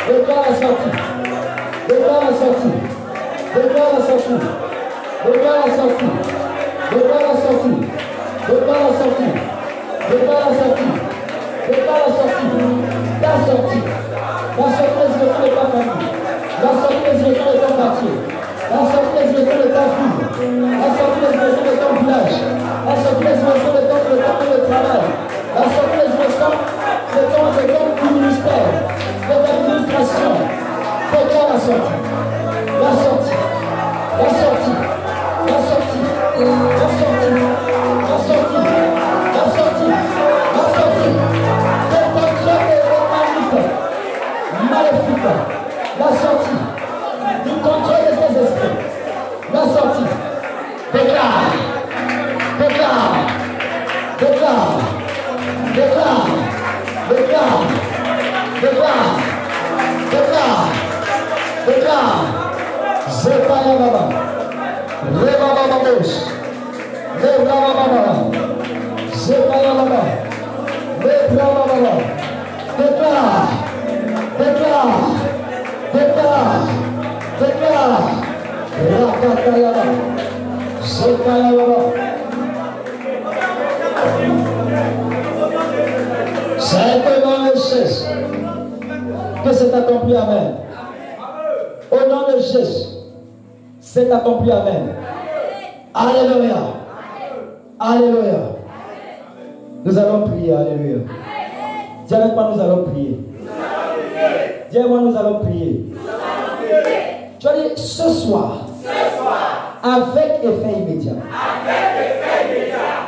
Déclare la sortie. Déclare la sortie. Déclare la sortie. Déclare la sortie. Déclare la sortie. Déclare la sortie. Déclare la sortie. Déclare la sortie. Ta sortie. La sortie des innocents de ta famille. La sortie des innocents de ton quartier. La sortie des innocents de ta ville. La sortie des innocents de ton village. La sortie des innocents de ton travail. La sortie des innocents de ton ministère. De ton administration. Déclare la sortie. La sortie. La sortie. La sortie. La sortie. La sortie. La sortie. La sortie. De contrôle des maléfiques. La sortie. Du contrôle de ces esprits. La sortie. Déclare. Déclare. Déclare. Déclare. Déclare. Déclare. Déclare. Déclare. Zepaya Baba. Reba Baba Bos. Reba Baba. Zepaya Baba. Reba Baba. Déclare. Déclare. Déclare. Déclare. Rakataya Baba. Zepaya Baba. C'est que dans le Jésus que c'est accompli. Amen. Au nom de Jésus, c'est accompli. Amen. Alléluia. Alléluia. Nous allons prier. Alléluia. Dis avec moi, nous allons prier. Dis avec moi, nous allons prier. Tu vas dire ce soir, avec effet immédiat,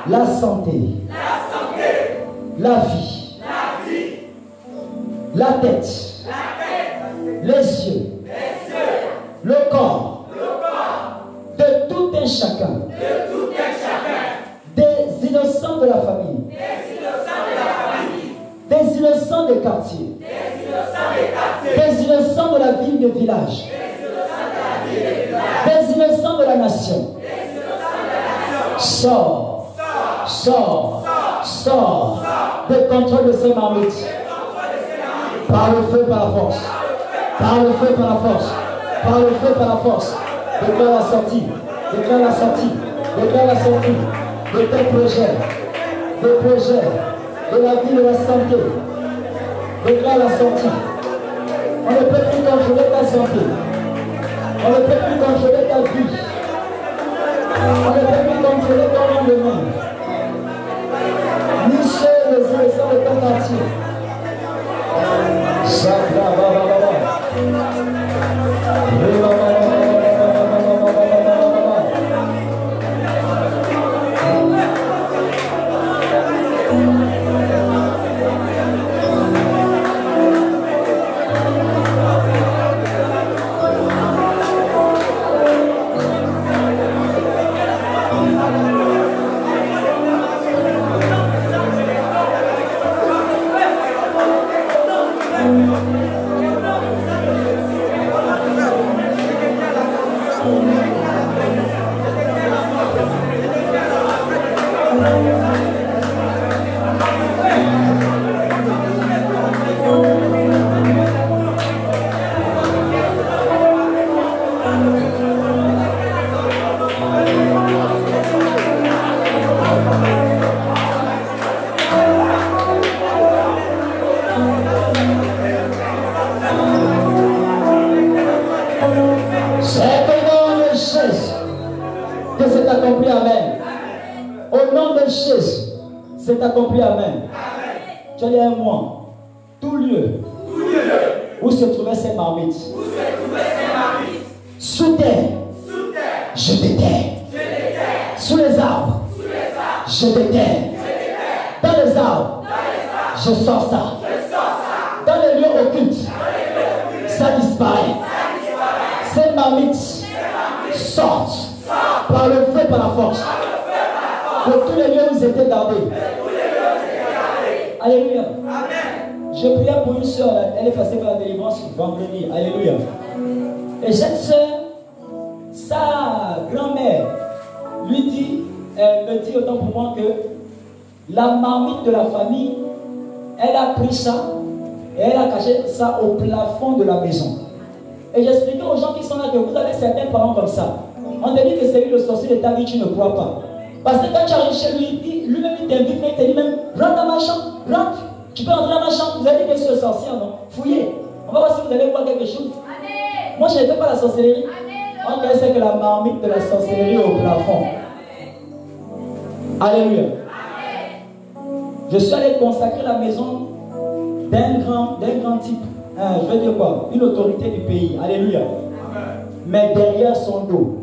la santé, la vie, la tête, les yeux, le corps, de tout un chacun, des innocents de la famille, des innocents des quartiers, des innocents de la ville, de village, des innocents de la nation. Sors, sors, sors de contrôle de ces marmites. Par le feu, par la force. Par le feu, par la force. Par le feu, par la force. Déclare la sortie. Déclare la sortie. Déclare la sortie de tes projets. Des projets de la vie, de la santé. Déclare la sortie. On ne peut plus contrôler ta santé. On ne peut plus contrôler ta vie. On ne peut plus contrôler ton lendemain. Ni chez les innocents de ton quartier. Sakra Baba Baba. C'est accompli, amen. Tu as dit un mois. Tout lieu où se trouvaient ces marmites. Sous terre, je déterre. Sous les arbres, je déterre. Dans les arbres, je sors ça. Dans les lieux occultes, ça disparaît. Ces marmites sortent par le feu, par la force. De tous les lieux où ils étaient gardés. Alléluia. Je priais pour une soeur, elle est passée par la délivrance vendredi. Alléluia. Et cette soeur, sa grand-mère lui dit, elle me dit autant pour moi que la marmite de la famille, elle a pris ça et elle a caché ça au plafond de la maison. Et j'expliquais aux gens qui sont là que vous avez certains parents comme ça. On te dit que c'est lui le sorcier de ta vie, tu ne crois pas. Parce que quand tu arrives chez lui, lui-même il t'invite, mais il te dit même, rentre dans ma chambre, rentre. Tu peux entrer dans ma chambre, vous allez dire que c'est le sorcier, non? Fouillez. On va voir si vous allez voir quelque chose. Amen. Moi, je ne fais pas la sorcellerie. On sait que la marmite de la sorcellerie est au plafond. Alléluia. Je suis allé consacrer la maison d'un grand type. Je veux dire quoi? Une autorité du pays. Alléluia. Mais derrière son dos.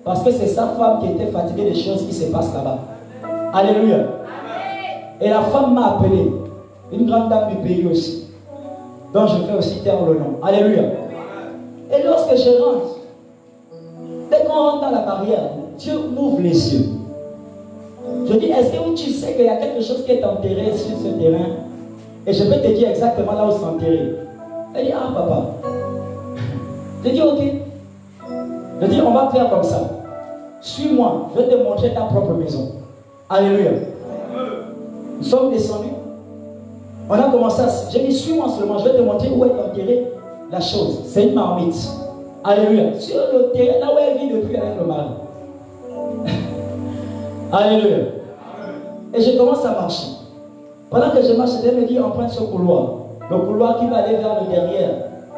Parce que c'est sa femme qui était fatiguée des choses qui se passent là-bas. Alléluia. Et la femme m'a appelé. Une grande dame du pays aussi. Donc je fais aussi taire le nom. Alléluia. Et lorsque je rentre, dès qu'on rentre dans la barrière, Dieu m'ouvre les yeux. Je dis, est-ce que tu sais qu'il y a quelque chose qui est enterré sur ce terrain? Et je peux te dire exactement là où c'est enterré. Elle dit, ah papa. Je dis, ok. Je dis, on va faire comme ça. Suis-moi, je vais te montrer ta propre maison. Alléluia. Nous sommes descendus. On a commencé à... J'ai dit, suis-moi seulement, je vais te montrer où est enterrée la chose. C'est une marmite. Alléluia. Sur le terrain, là où elle vit depuis avec le mari. Alléluia. Et je commence à marcher. Pendant que je marche, elle me dit, emprunte ce couloir. Le couloir qui va aller vers le derrière.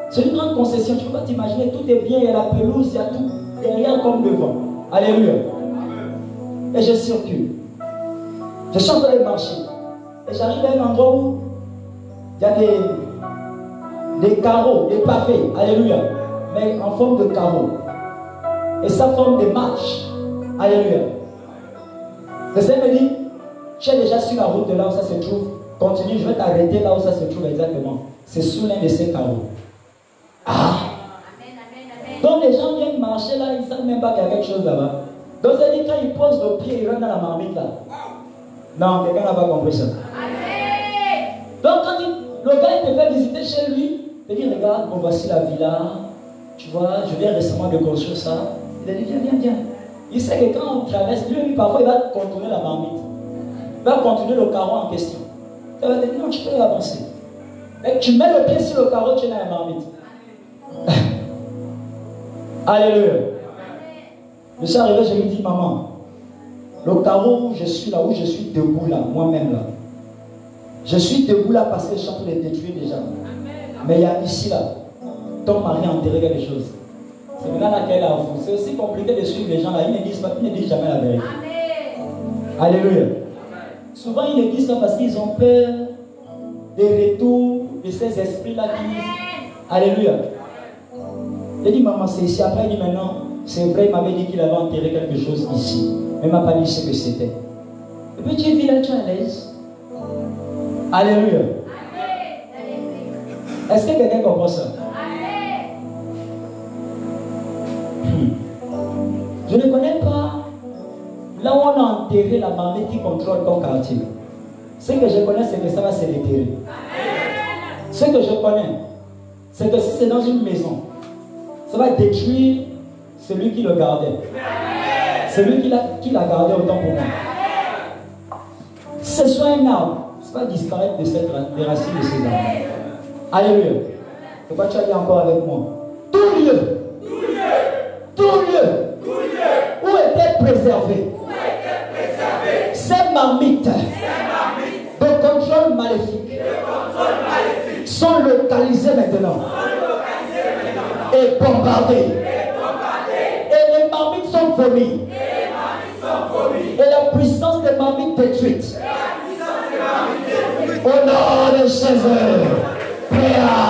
C'est une grande concession. Tu ne peux pas t'imaginer, tout est bien, il y a la pelouse, il y a tout. Derrière comme devant. Alléluia. Et je circule. Je suis en train de marcher. Et j'arrive à un endroit où il y a des carreaux, des pavés. Alléluia. Mais en forme de carreaux. Et ça forme des marches. Alléluia. Le Seigneur me dit, tu es déjà sur la route de là où ça se trouve. Continue, je vais t'arrêter là où ça se trouve exactement. C'est sous l'un de ces carreaux. Ah! Donc les gens viennent marcher là, ils ne savent même pas qu'il y a quelque chose là-bas. Donc ça dit quand ils posent le pied, ils rentrent dans la marmite là. Non, quelqu'un n'a pas compris ça. Donc quand le gars il te fait visiter chez lui, il te dit regarde, bon voici la villa. Tu vois, je viens récemment de construire ça. Il a dit viens. Il sait que quand on traverse, lui parfois il va contourner la marmite. Il va contourner le carreau en question. Il va te dire non, tu peux avancer. Et tu mets le pied sur le carreau, tu es dans la marmite. Alléluia. Je suis arrivé, je lui dis maman, le carreau où je suis là, où je suis debout là, moi-même là. Je suis debout là parce que je suis en train de détruire déjà. Mais il y a ici là, ton mari a enterré quelque chose. C'est maintenant là qu'elle a vous. C'est aussi compliqué de suivre les gens là. Ils ne disent pas, ils ne disent jamais la vérité. Alléluia. Souvent ils ne disent ça parce qu'ils ont peur des retours de ces esprits là qui disent alléluia. Il dit maman c'est ici. Après il dit maintenant c'est vrai, il m'avait dit qu'il avait enterré quelque chose ici. Mais il ne m'a pas dit ce que c'était. Et puis tu vis là, tu es à l'aise. Alléluia. Est-ce que quelqu'un comprend ça? Je ne connais pas là où on a enterré la marmite qui contrôle ton quartier. Ce que je connais, c'est que ça va se déterrer. Ce que je connais, c'est que si c'est dans une maison, ça va détruire celui qui le gardait. Celui qui l'a gardé autant pour moi. Si ce soit un arbre, ça va disparaître des racines de ces arbres. Alléluia. C'est quoi tu as dit encore avec moi? Tout lieu où était préservé ces marmites de contrôle maléfique sont localisées maintenant et bombardées. Et les marmites sont vomies. Et la puissance des marmites détruite Au nom de Jésus. Prière.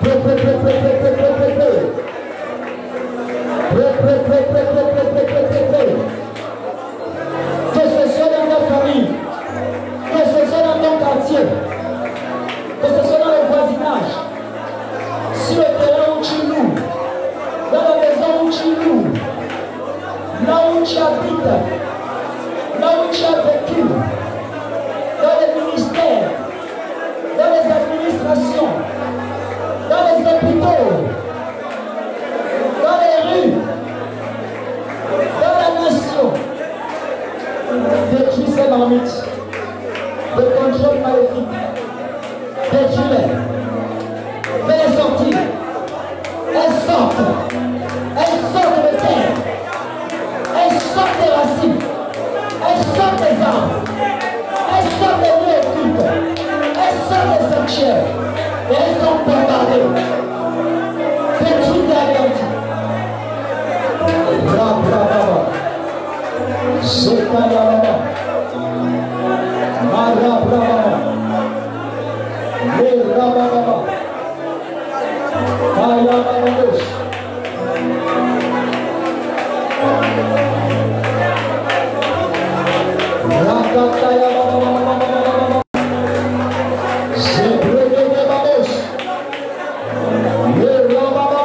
Prie. Que ce soit dans ta famille, que ce soit dans ton quartier, que ce soit dans le voisinage, sur le terrain où tu loues, dans la maison où tu loues, là où tu habites, là où tu as vécu, dans les ministères, dans les administrations, dans les hôpitaux, dans les rues, dans la nation. Détruis ces marmites de contrôle maléfique. Détruis-les. Fais-les sortir. Elles sortent. Elles sortent de terre. Elles sortent des racines. Elles sortent des arbres. Elles sortent des lieux occultes. Elles sortent des sanctuaires. Et elles sont bombardées. Détruis tes anéantis. Bravo. Zekayababa, Marabrababa, Lerababa, Kayababados, Rakatayababa, Zebregebados, Lerababa.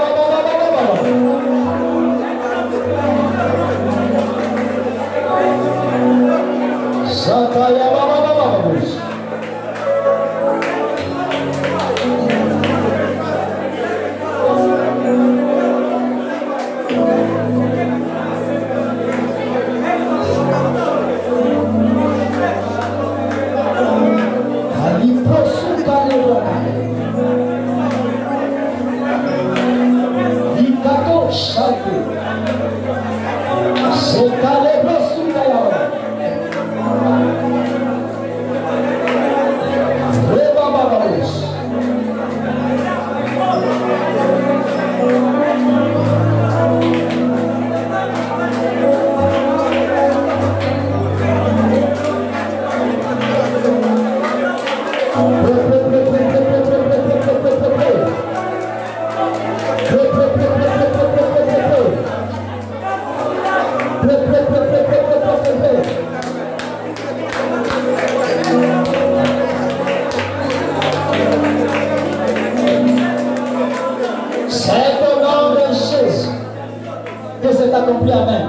Amen.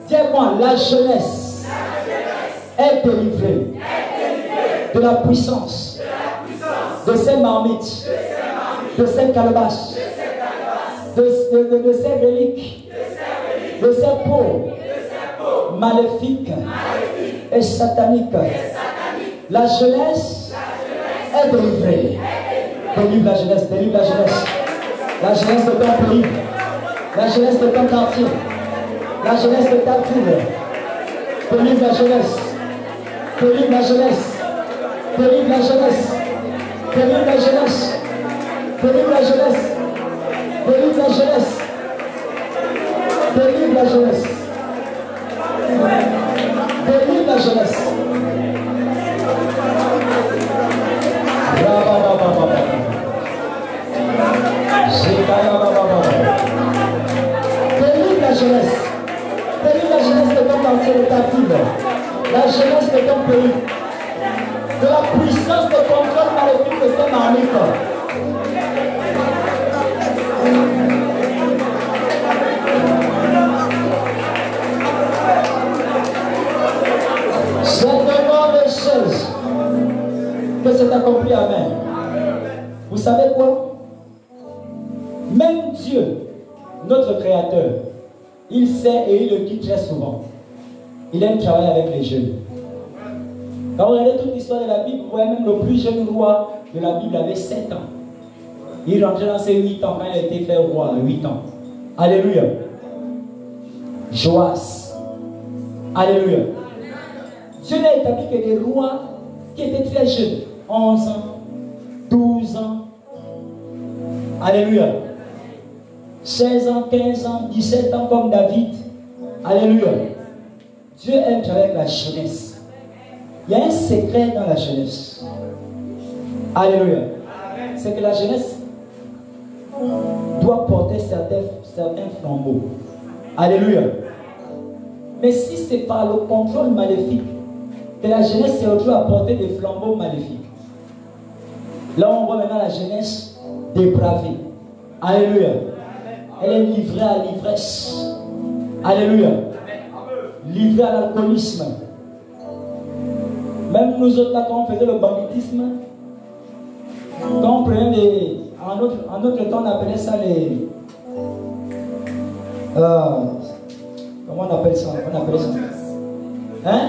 Dis-moi, la jeunesse est délivrée de la puissance de ces marmites, de ces calebasses, de ces reliques, de ces peaux maléfiques et sataniques. La jeunesse est délivrée. Délivre la jeunesse, délivre la jeunesse. La jeunesse de ton pays, la jeunesse de ton quartier, la jeunesse de ta ville. Délivre la jeunesse, délivre la jeunesse, délivre la jeunesse, délivre la jeunesse, délivre la jeunesse, délivre la jeunesse, délivre la jeunesse, délivre la jeunesse. Délivre la jeunesse. Délivre la jeunesse de ton quartier, de ta ville. La jeunesse de ton pays. De la puissance de contrôle maléfique de ces marmites. C'est devant les choses que c'est accompli. Amen. Vous savez quoi? Même Dieu, notre Créateur, il sait et il le dit très souvent. Il aime travailler avec les jeunes. Quand vous regardez toute l'histoire de la Bible, vous voyez même le plus jeune roi de la Bible avait 7 ans. Il rentrait dans ses 8 ans quand il a été fait roi à 8 ans. Alléluia. Joas. Alléluia. Dieu n'a établi que des rois qui étaient très jeunes. 11 ans, 12 ans. Alléluia. 16 ans, 15 ans, 17 ans comme David. Alléluia. Dieu aime avec la jeunesse. Il y a un secret dans la jeunesse. Alléluia. C'est que la jeunesse doit porter certains flambeaux. Alléluia. Mais si c'est par le contrôle maléfique que la jeunesse s'est retrouvée à porter des flambeaux maléfiques, là on voit maintenant la jeunesse dépravée. Alléluia. Elle est livrée à l'ivresse. Alléluia. Livrée à l'alcoolisme. Même nous autres là, quand on faisait le banditisme, quand on prenait en notre temps, on appelait ça les... comment on appelle ça? Hein?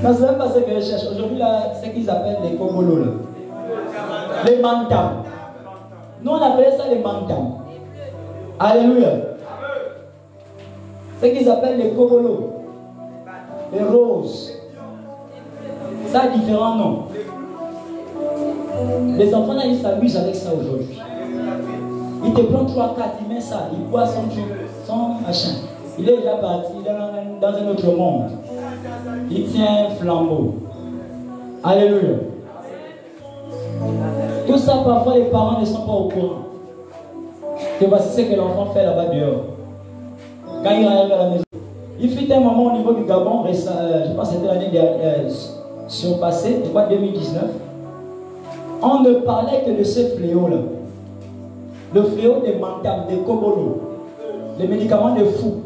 Non, c'est même pas ce que je cherche. Aujourd'hui, là, c'est ce qu'ils appellent les kobolos, là. Les mantam. Nous, on appelait ça les mantam. Alléluia. C'est ce qu'ils appellent les kobolos. Les roses. Ça a différents noms. Les enfants là, ils s'amusent avec ça aujourd'hui. Il te prend 3, 4, il met ça, il boit son truc, son machin. Il est déjà parti, il est dans un autre monde. Il tient un flambeau. Alléluia. Tout ça, parfois, les parents ne sont pas au courant. Que voici ce que l'enfant fait là-bas dehors. Quand il arrive à la maison. Il fut un moment au niveau du Gabon, je pense que c'était l'année surpassée, je crois 2019. On ne parlait que de ce fléau-là. Le fléau des mantam, des kobolos, les médicaments de fou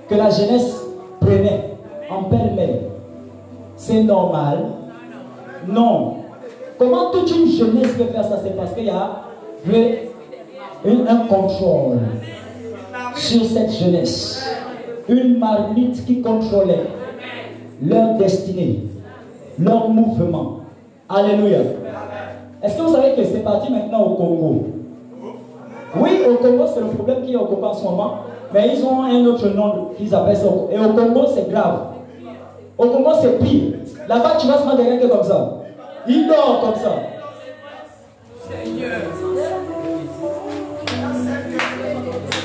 que la jeunesse prenait en pêle-mêle. C'est normal? Non. Comment toute une jeunesse peut faire ça? C'est parce qu'il y a un contrôle sur cette jeunesse. Une marmite qui contrôlait leur destinée, leur mouvement. Alléluia. Est-ce que vous savez que c'est parti maintenant au Congo? Oui, au Congo, c'est le problème qu'il y a au Congo en ce moment. Mais ils ont un autre nom qu'ils appellent ça. Et au Congo, c'est grave. Au Congo, c'est pire. Là-bas, tu vas se rendre quelqu'un qui est comme ça. Il dort comme ça.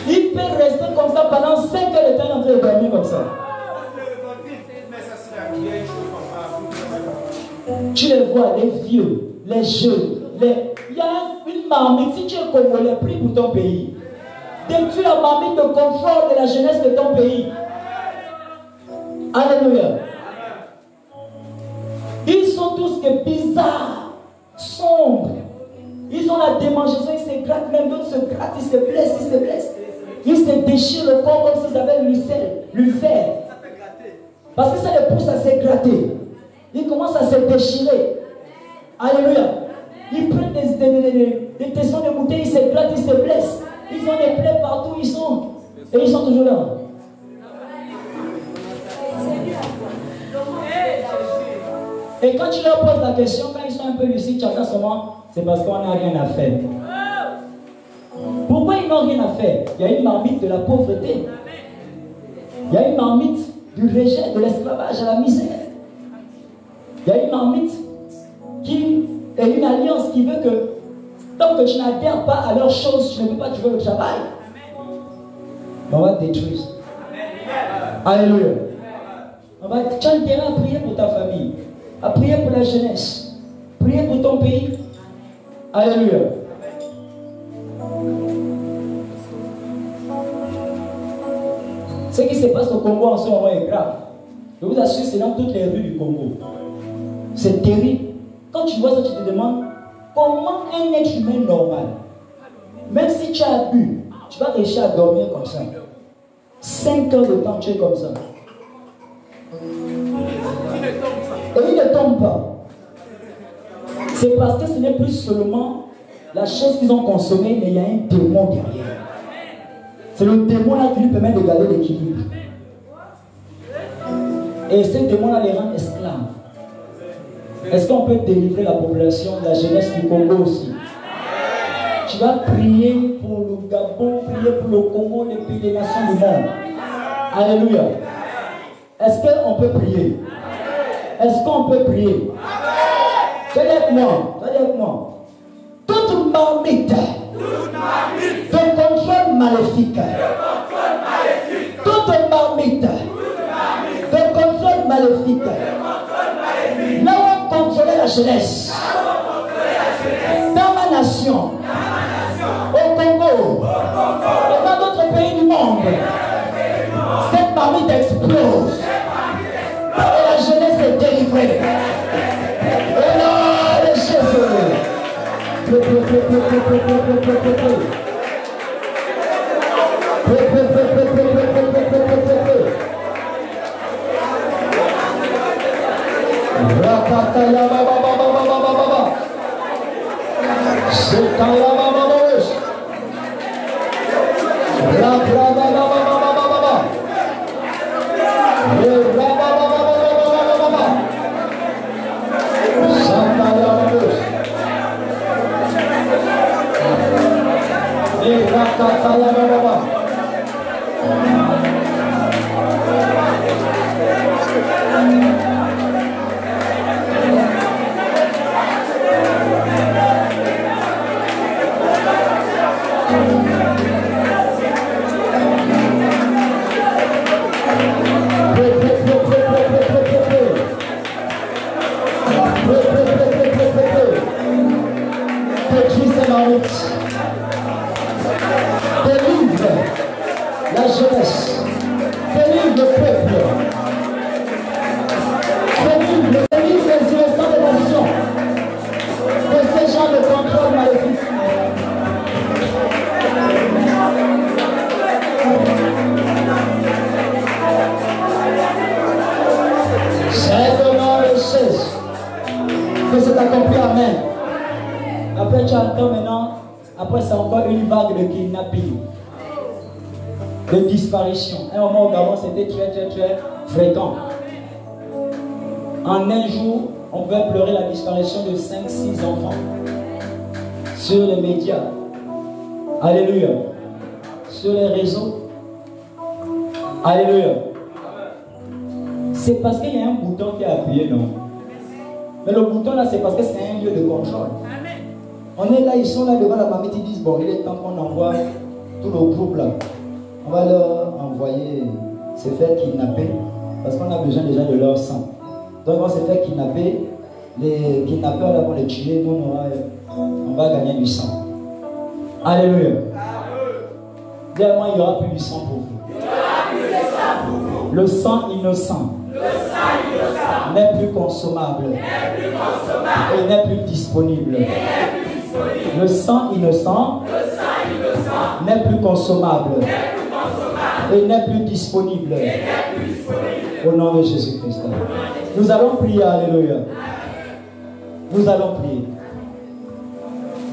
Il peut rester comme ça pendant 5 heures de temps en train de dormir comme ça. Tu les vois, les vieux, les jeunes, il y a une marmite. Si tu es congolais, prie pour ton pays. Détruis la marmite de confort de la jeunesse de ton pays. Alléluia. Ils sont tous bizarres, sombres. Ils ont la démangeaison, ils se grattent, même d'autres se grattent, ils se blessent, ils se blessent. Ils se déchirent le corps comme s'ils avaient l'ulcère. Parce que ça les pousse à se gratter. Ils commencent à se déchirer. Alléluia. Ils prennent des tessons de bouteilles, ils se grattent, ils se blessent. Ils ont des plaies partout, et ils sont toujours là. Et quand tu leur poses la question, quand ils sont un peu lucides, tu attends seulement, c'est parce qu'on n'a rien à faire. Pourquoi ils n'ont rien à faire? Il y a une marmite de la pauvreté. Il y a une marmite du rejet, de l'esclavage à la misère. Il y a une marmite qui est une alliance qui veut que tant que tu n'adhères pas à leurs choses, tu ne peux pas trouver le travail. On va te détruire. Alléluia. Tu as intérêt à prier pour ta famille, à prier pour la jeunesse, prier pour ton pays. Alléluia. Ce qui se passe au Congo en ce moment est grave. Je vous assure, c'est dans toutes les rues du Congo. C'est terrible. Quand tu vois ça, tu te demandes comment un être humain normal, même si tu as bu, tu vas réussir à dormir comme ça. 5 heures de temps, tu es comme ça. Et il ne tombe pas. C'est parce que ce n'est plus seulement la chose qu'ils ont consommée, mais il y a un démon derrière. C'est le démon là qui lui permet de garder l'équilibre. Et ce démon là les rend esclaves. Est-ce qu'on peut délivrer la population, la jeunesse du Congo aussi? Tu vas prier pour le Gabon, prier pour le Congo, les pays des nations du monde. Alléluia. Est-ce qu'on peut prier? Est-ce qu'on peut prier? Soyez avec moi. Soyez avec moi. Toute marmite de contrôle maléfique. Toute marmite de contrôle maléfique. Là où on contrôlait la jeunesse. Dans ma nation. Au Congo. Et dans d'autres pays du monde. Cette marmite explose. Et la jeunesse est délivrée. Au nom de Jésus. De disparition. À un moment au Gabon, c'était très fréquent. En un jour, on pouvait pleurer la disparition de 5-6 enfants sur les médias. Alléluia. Sur les réseaux. Alléluia. C'est parce qu'il y a un bouton qui est appuyé, non? Mais le bouton là, c'est parce que c'est un lieu de contrôle. On est là, ils sont là devant la marmite, ils disent, bon, il est temps qu'on envoie tout le groupe là. On va leur envoyer se faire kidnapper parce qu'on a besoin déjà de leur sang. Donc on va se faire kidnapper. Les kidnappeurs là vont les tuer. Nous on va gagner du sang. Alléluia. Dis-moi, il y aura plus du sang pour vous. Le sang innocent n'est plus consommable et n'est plus disponible. Le sang innocent n'est plus consommable et n'est plus disponible. Au nom de Jésus-Christ. Nous allons prier, alléluia. Nous allons prier.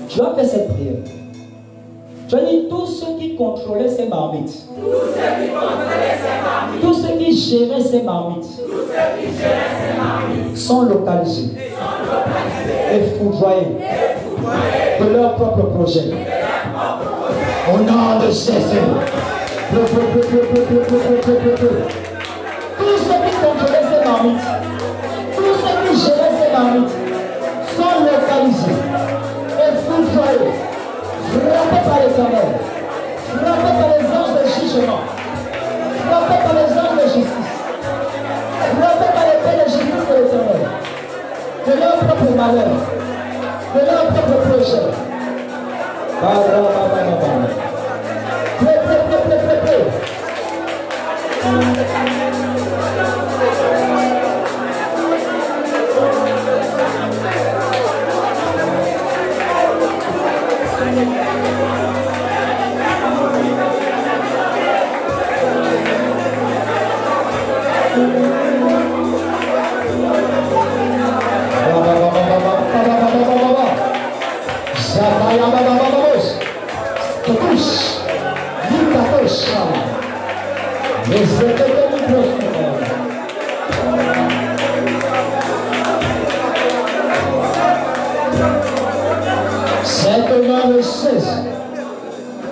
Tu as fait cette prière. Tu as dit tous ceux qui contrôlaient ces marmites. Tous ceux qui géraient ces marmites. Sont localisés. Et foudroyés de leur propre projet. Au nom de Jésus. Tous ceux qui contrôlaient ces marmites, tous ceux qui géraient ces marmites sont localisés et foudroyés, frappés par l'Éternel, frappés par les anges de jugement, frappés par les anges de justice, frappés par l'épée de justice de l'Éternel, de leur propre malheur, de leur propre projet.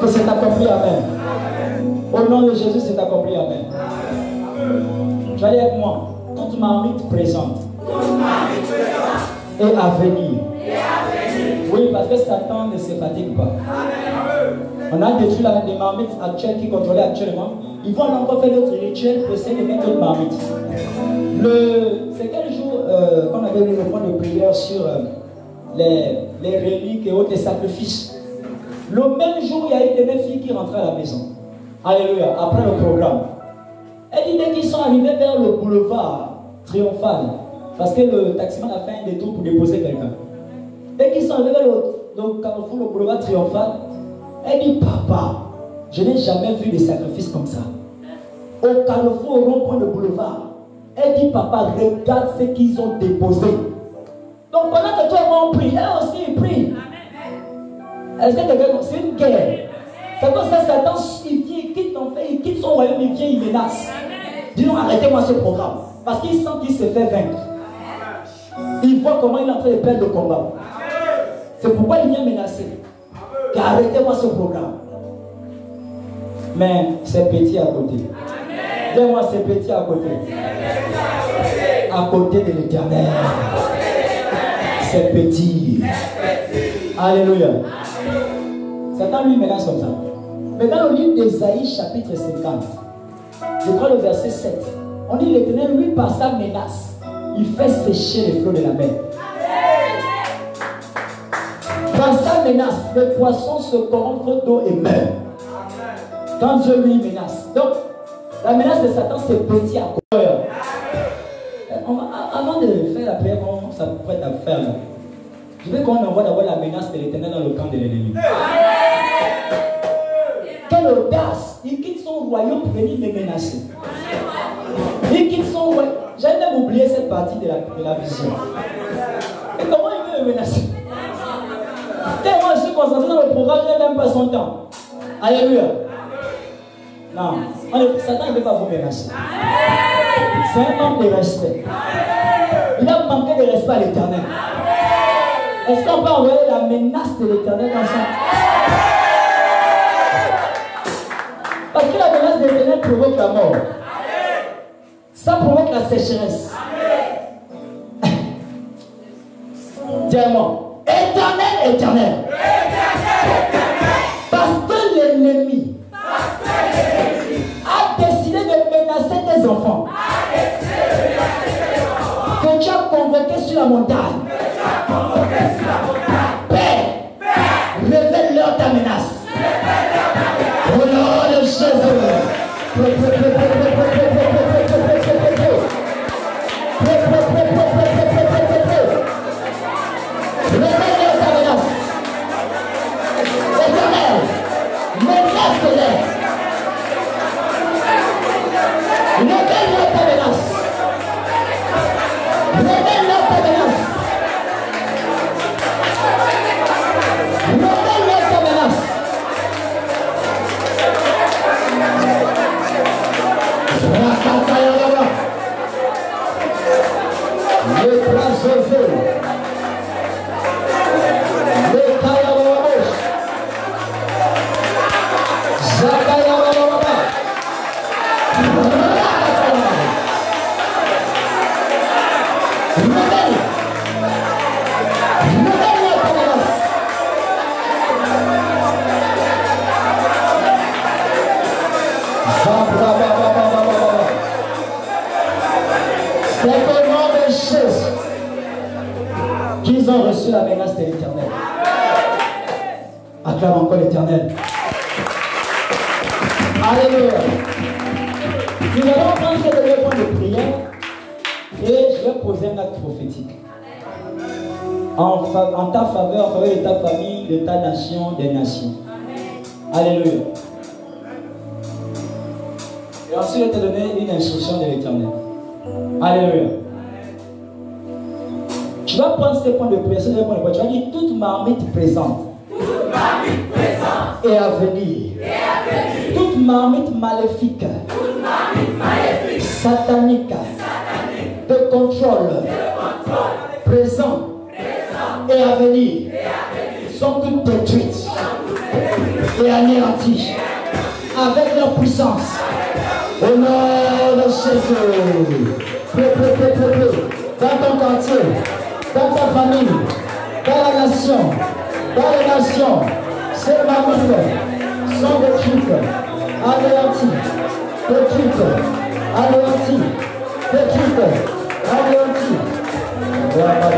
Que c'est accompli, amen. Au nom de Jésus, c'est accompli, amen. Tu vas dire avec moi, toute marmite présente et à venir. Oui, parce que Satan ne se fatigue pas. On a détruit les marmites actuelles qui contrôlaient actuellement. Ils vont encore faire d'autres rituels pour essayer de mettre d'autres marmites. C'est quel jour qu'on avait eu le point de prière sur les reliques et autres, les sacrifices. Le même jour, il y a eu des filles qui rentraient à la maison. Alléluia, après le programme. Elle dit dès qu'ils sont arrivés vers le boulevard Triomphal, parce que le taximan a fait un détour pour déposer quelqu'un. Dès qu'ils sont arrivés vers le carrefour, le boulevard Triomphal, elle dit papa, je n'ai jamais vu des sacrifices comme ça. Au carrefour, au rond-point de boulevard, elle dit papa, regarde ce qu'ils ont déposé. Donc pendant que toi et moi on prie, elle aussi il prie. Est-ce que quelqu'un, c'est une guerre? C'est comme ça, Satan, il vient, il quitte ton fait, il quitte son royaume, il vient, il menace. Dis-nous, arrêtez-moi ce programme. Parce qu'il sent qu'il se fait vaincre. Il voit comment il est en train de perdre le combat. C'est pourquoi il vient menacer. Arrêtez-moi ce programme. Mais c'est petit à côté. Dis-moi, c'est petit à côté. À côté de l'Éternel. C'est petit. Alléluia. Satan lui menace comme ça. Mais dans le livre d'Ésaïe, chapitre 50, je crois le verset 7, on dit l'Éternel, lui, par sa menace, il fait sécher les flots de la mer. Par sa menace, les poissons se corrompent d'eau et meurent. Quand Dieu lui menace. Donc, la menace de Satan, c'est petit à côté. Avant de faire la prière, ça pourrait être faire là. Je veux qu'on envoie d'abord la menace de l'Éternel dans le camp de l'ennemi. Quelle audace! Il quitte son royaume pour venir me menacer. Il quitte son royaume. J'avais même oublié cette partie de la vision. Et comment il veut me menacer? Tellement je suis concentré dans le programme, je n'ai même pas son temps. Alléluia. Non, Satan ne veut pas vous menacer. C'est un manque de respect. Il a manqué de respect à l'Éternel. Est-ce qu'on peut envoyer la menace de l'Éternel dans son... Parce que la menace de l'Éternel provoque la mort. Ça provoque la sécheresse. Dis-moi, Éternel, Éternel. Parce que l'ennemi a décidé de menacer tes enfants. Que tu as convoqué sur la montagne. Père, révèle-leur ta menace. Au nom de Jésus. Révèle-leur ta menace. Éternel, menace-les. Révèle-leur ta menace. Révèle-leur ta menace. Révèle-leur ta menace. Le prince José. Le Kayababos. Zakayabababa. C'est au nom de Jésus qu'ils ont reçu la menace de l'Éternel. Acclame encore l'Éternel. Alléluia. Nous allons prendre ce dernier point de prière et je vais poser un acte prophétique. En ta faveur, en faveur de ta famille, de ta nation, des nations. Alléluia. Et ensuite, je vais te donner une instruction de l'Éternel. Alléluia. Tu vas prendre ce point de prière, tu vas dire toute marmite présente. Et à venir. Toute marmite maléfique. Satanique. De contrôle. Présent. Et à venir. Sont toutes détruites. Et anéanties. Avec leur puissance. Au nom de Jésus. Dans ton quartier. Dans ta famille. Dans la nation. Dans les nations. Ces marmites puissance de culte, anéanti, de culte, anéanti, de culte, anéanti. Voilà.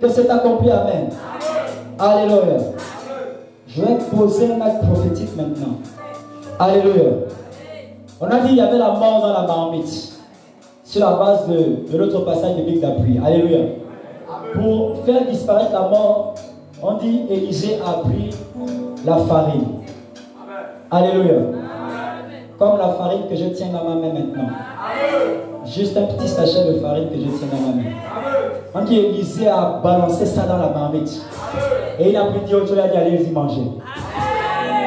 Que c'est accompli, amen. Alléluia. Je vais poser un acte prophétique maintenant. Alléluia. On a dit qu'il y avait la mort dans la marmite. Sur la base de l'autre passage biblique d'appui. Alléluia. Pour faire disparaître la mort, on dit Élisée a pris la farine. Alléluia. Comme la farine que je tiens dans ma main maintenant. Juste un petit sachet de farine que je tiens dans ma main. On dit Élisée a balancé ça dans la marmite. Et il a pris Dieu, il a dit allez-y manger.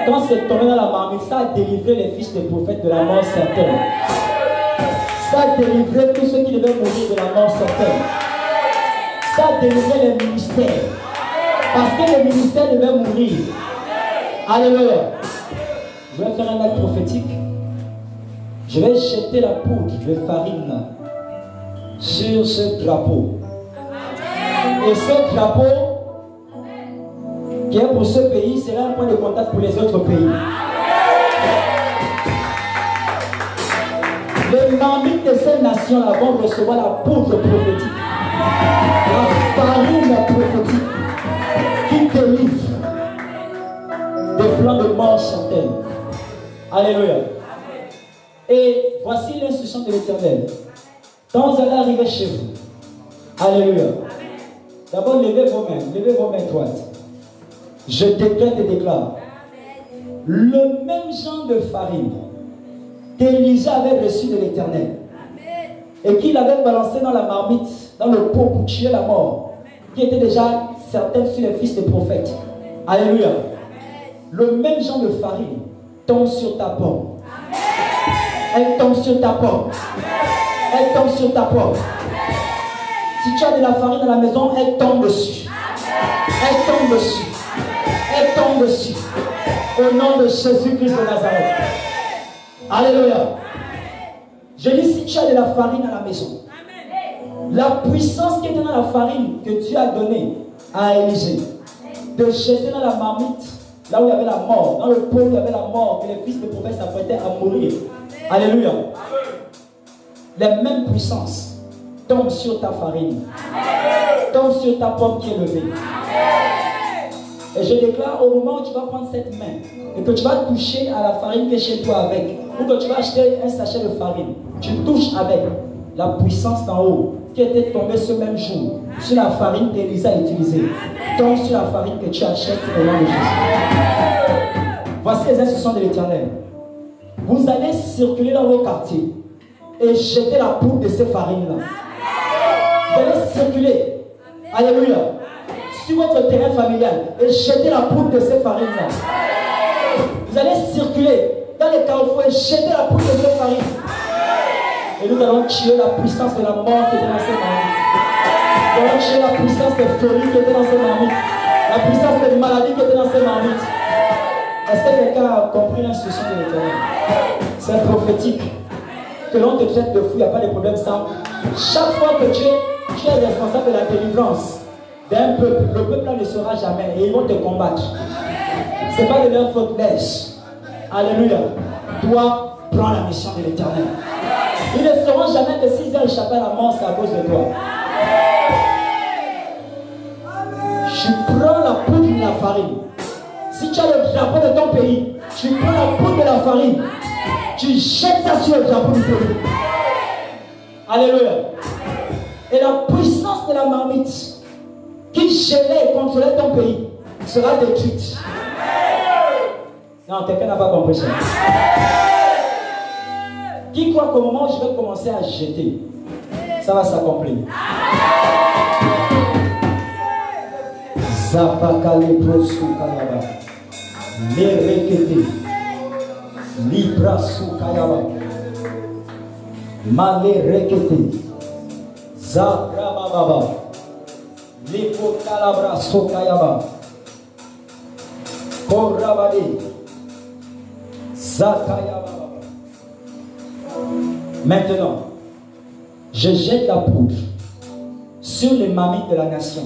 Quand c'est tombé dans la marmite, ça a délivré les fils des prophètes de la mort certaine. Ça a délivré tous ceux qui devaient mourir de la mort certaine. Ça a délivré les ministères. Parce que les ministères devaient mourir. Alléluia. Je vais faire un acte prophétique. Je vais jeter la poudre de farine sur ce drapeau. Et ce drapeau qui est pour ce pays sera un point de contact pour les autres pays. Les marmites de ces nations-là vont recevoir la poudre prophétique, la farine prophétique qui délivre des plans de mort certaines. Alléluia. Et voici l'instruction de l'Éternel. Quand vous allez arriver chez vous, alléluia. D'abord, levez vos mains droites. Je décrète et déclare. Le même genre de farine qu'Élisée avait reçu de l'Éternel et qu'il avait balancé dans la marmite, dans le pot pour tuer la mort, qui était déjà certaine sur les fils des prophètes. Alléluia. Le même genre de farine tombe sur ta pomme. Elle tombe sur ta porte. Elle tombe sur ta porte. Si tu as de la farine à la maison, elle tombe dessus. Elle tombe dessus. Elle tombe dessus. Au nom de Jésus-Christ de Nazareth. Alléluia. Je dis, si tu as de la farine à la maison, la puissance qui était dans la farine que Dieu a donnée à Élisée, de jeter dans la marmite, là où il y avait la mort, dans le pot où il y avait la mort, que les fils de prophètes s'apprêtaient à mourir. Alléluia. Les mêmes puissances tombent sur ta farine, tombent sur ta pomme qui est levée. Et je déclare, au moment où tu vas prendre cette main et que tu vas toucher à la farine qui est chez toi avec, ou que tu vas acheter un sachet de farine, tu touches avec la puissance d'en haut qui était tombée ce même jour sur la farine qu'Élisée a utilisée. Tombe sur la farine que tu achètes au nom de Jésus. Voici les instructions de l'Éternel. Vous allez circuler dans vos quartiers et jeter la poudre de ces farines-là. Vous allez circuler, alléluia, sur votre terrain familial et jeter la poudre de ces farines-là. Vous allez circuler dans les carrefours et jeter la poudre de ces farines. Et nous allons tuer la puissance de la mort qui était dans ces marmites. Nous allons tuer la puissance des folies qui étaient dans ces marmites. La puissance des maladies qui étaient dans ces marmites. Est-ce que quelqu'un a compris l'instruction de l'Éternel? C'est prophétique. Que l'on te traite de fou, il n'y a pas de problème ça. Chaque fois que tu es responsable de la délivrance d'un peuple, le peuple là ne sera jamais et ils vont te combattre. Ce n'est pas de leur faute, laisse. Alléluia. Toi, prends la mission de l'Éternel. Ils ne sauront jamais que s'ils ont échappé à la mort, c'est à cause de toi. Tu prends la poudre de la farine. Si tu as le drapeau de ton pays, tu prends la poudre de la farine. Tu jettes ça sur le drapeau du pays. Alléluia. Et la puissance de la marmite qui gélait et contrôlait ton pays sera détruite. Non, quelqu'un n'a pas compris ça. Qui croit qu'au moment où je vais commencer à jeter, ça va s'accomplir. Zapakale prosukayaba, lerekete, libra sukayaba, malerekete, zakrababa, lepokalabra sukayaba, korabade, zakayaba. Maintenant, je jette la poudre sur les marmites de la nation.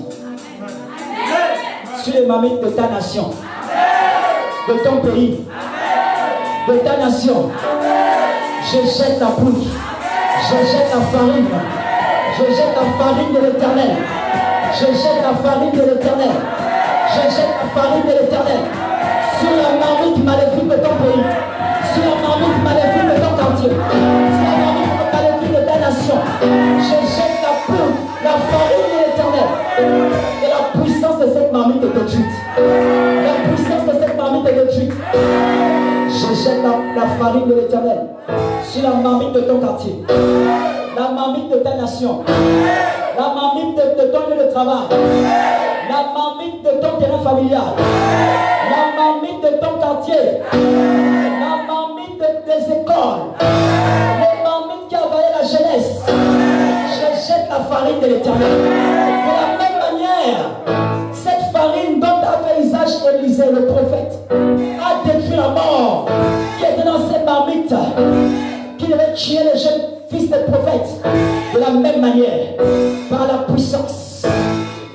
Sur les marmites de ta nation. De ton pays. De ta nation. Je jette la poudre. Je jette la farine. Je jette la farine de l'Éternel. Je jette la farine de l'Éternel. Je jette la farine de l'Éternel. Sur la marmite maléfique de ton pays. Sur la marmite maléfique de ton quartier. Sur la marmite maléfique de ta nation. Je jette la poudre, la farine de l'Éternel. Et la puissance de cette marmite est détruite. La puissance de cette marmite est détruite. Je jette la farine de l'Éternel sur la marmite de ton quartier. La marmite de ta nation. La marmite de ton lieu de travail. La marmite de ton terrain familial. La marmite de ton quartier. La marmite des écoles. Les marmites qui envahissaient la jeunesse. Je jette la farine de l'Éternel. De la même manière, cette farine dont a fait usage Élisée, le prophète, a détruit la mort qui était dans cette marmite, qui devait tuer les jeunes fils des prophètes. De la même manière, par la puissance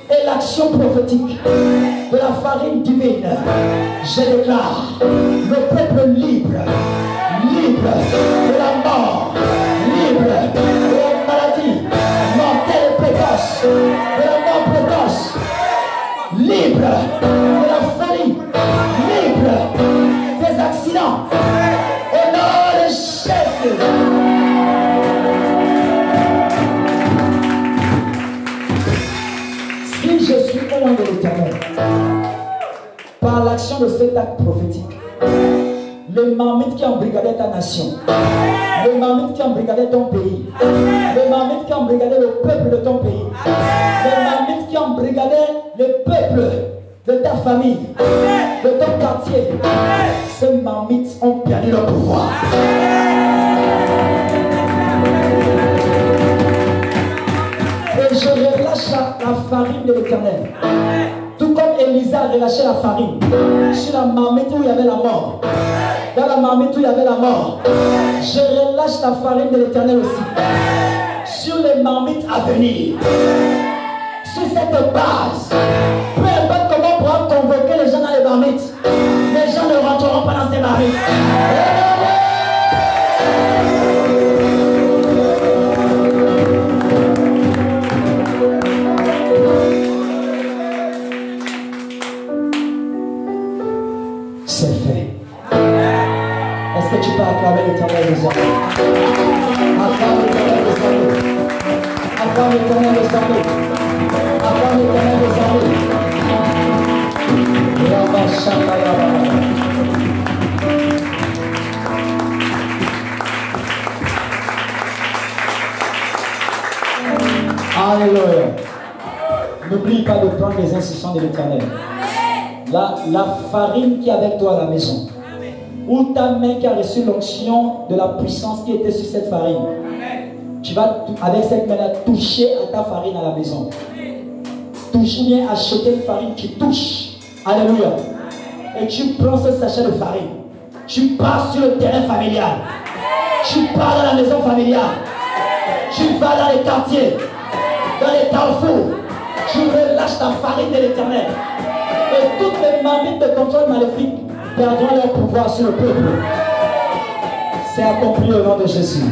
et l'action prophétique de la farine divine, je déclare le peuple libre, libre de la mort, libre de la maladie mortelle et précoce, de la mort précoce, libre de la folie, libre des accidents, au nom de Jésus. Si je suis loin de l'Éternel, par l'action de cet acte prophétique, les marmites qui embrigadaient ta nation, les marmites qui embrigadaient ton pays, les marmites qui embrigadaient le peuple de ton pays, les marmites qui embrigadaient le peuple de ta famille, de ton quartier, ces marmites ont perdu leur pouvoir. Et je relâche la farine de l'Éternel. Tout comme Élisée a relâché la farine sur la marmite où il y avait la mort. Dans la marmite où il y avait la mort, je relâche la farine de l'Éternel aussi. Sur les marmites à venir. Sur cette base. Peu importe comment on pourra convoquer les gens dans les marmites, les gens ne rentreront pas dans ces marmites. C'est fait. Est-ce que tu peux acclamer l'Éternel des armées? Acclame l'Éternel des armées. Acclame l'Éternel des armées. Acclame l'Éternel des armées. Rabba Shaka Rabba. Alléluia. N'oublie pas de prendre les instructions de l'Éternel. La farine qui est avec toi à la maison. Ou ta main qui a reçu l'onction de la puissance qui était sur cette farine. Tu vas avec cette main-là toucher à ta farine à la maison. Touche bien, acheter une farine, tu touches. Alléluia. Et tu prends ce sachet de farine. Tu pars sur le terrain familial. Tu pars dans la maison familiale. Tu vas dans les quartiers, dans les carrefours. Tu relâches ta farine de l'Éternel. Et toutes les marmites de contrôle maléfique perdront leur pouvoir sur le peuple. C'est accompli au nom de Jésus.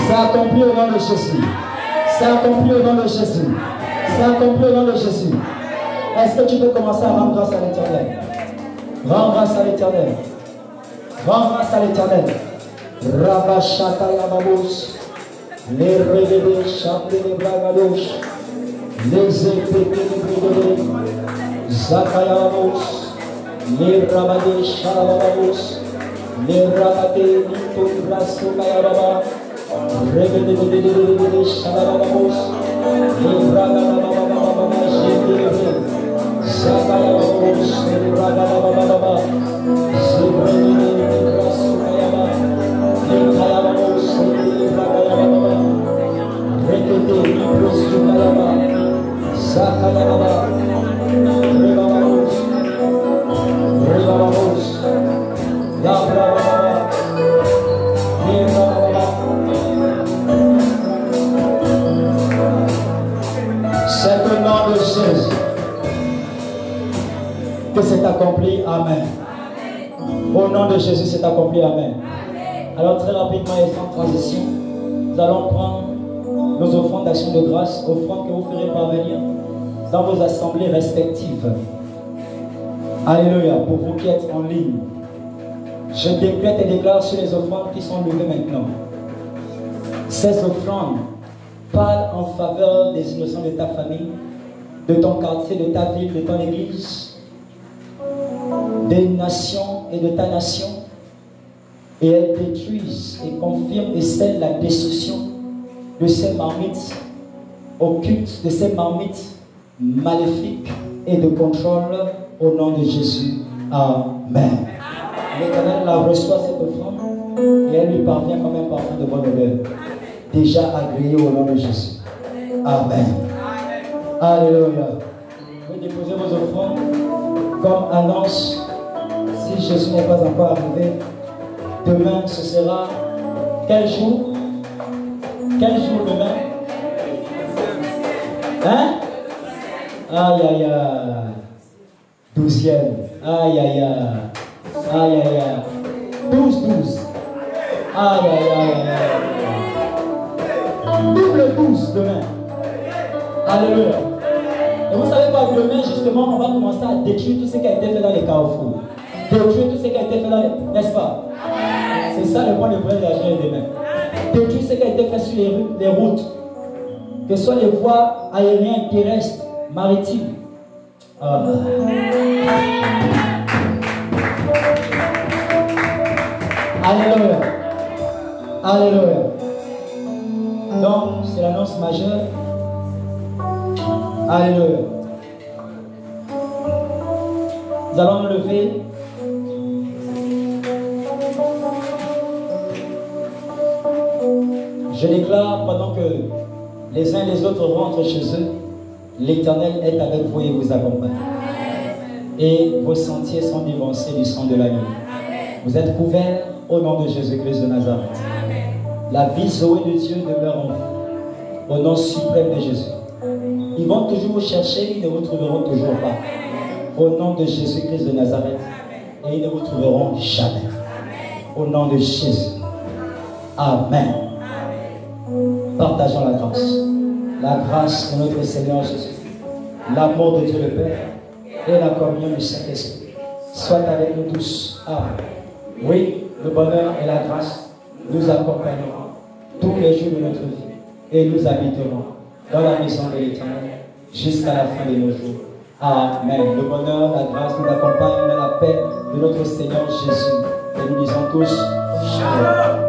C'est accompli au nom de Jésus. C'est accompli au nom de Jésus. C'est accompli au nom de Jésus. Est-ce que tu peux commencer à rendre grâce à l'Éternel? Rends grâce à l'Éternel. Rends grâce à l'Éternel. Rabashata Yababos. Les réveillés chantent les bragados. Les épées de Zakayabos. Les rabadés Shalababos. Les rabadés Nito Brasso Kayababa. Réveillés Shalababos. Les bragadababababa. Zakayabos. Les bragadabababa. Les Brasso Kayaba. Les Kayabos. Les bragadabababa. Réveillés Brasso Kayaba. Zakayababa. Rebabos. Rebabos. Yabrababa. Rebababa. C'est au nom de Jésus que c'est accompli. Amen. Au nom de Jésus, c'est accompli. Amen. Alors très rapidement et sans transition, nous allons prendre nos offrandes d'action de grâce, offrandes que vous ferez parvenir dans vos assemblées respectives. Alléluia. Pour vous qui êtes en ligne, je décrète et déclare sur les offrandes qui sont levées maintenant. Ces offrandes parlent en faveur des innocents de ta famille, de ton quartier, de ta ville, de ton église, des nations et de ta nation. Et elles détruisent et confirment et scellent la destruction de ces marmites occultes, de ces marmites maléfiques et de contrôle au nom de Jésus. Amen. L'Éternel la reçoit cette offrande et elle lui parvient comme un parfum de bonne odeur, déjà agréé au nom de Jésus. Amen. Alléluia. Vous déposez vos offrandes comme annonce. Si Jésus n'est pas encore arrivé, demain ce sera quel jour? Quel jour demain? Hein? Aïe aïe aïe. 12e. Aïe aïe aïe. Aïe aïe aïe. 12. Aïe aïe aïe. Double 12 demain. Alléluia. Et vous savez quoi, demain justement on va commencer à détruire tout ce qui a été fait dans les carrefours. Détruire tout ce qui a été fait dans les... N'est-ce pas? C'est ça le point de presse de la journée demain. Détruire ce qui a été fait sur les routes. Que ce soit les voies aériennes, terrestres, maritimes. Alléluia. Alléluia. Donc, c'est l'annonce majeure. Alléluia. Nous allons nous lever. Je déclare pendant que les uns et les autres rentrent chez eux, l'Éternel est avec vous et vous accompagne. Et vos sentiers sont divancés du sang de l'agneau. Vous êtes couverts au nom de Jésus-Christ de Nazareth. La vie Zoé de Dieu demeure en vous. Au nom suprême de Jésus. Ils vont toujours vous chercher, ils ne vous trouveront toujours pas. Au nom de Jésus-Christ de Nazareth. Et ils ne vous trouveront jamais. Au nom de Jésus. Amen. Partageons la grâce. La grâce de notre Seigneur Jésus. L'amour de Dieu le Père. Et la communion du Saint-Esprit. Soit avec nous tous. Amen. Oui, le bonheur et la grâce nous accompagneront tous les jours de notre vie. Et nous habiterons dans la maison de l'Éternel jusqu'à la fin de nos jours. Amen. Le bonheur, la grâce nous accompagne dans la paix de notre Seigneur Jésus. Et nous disons tous, Shalom.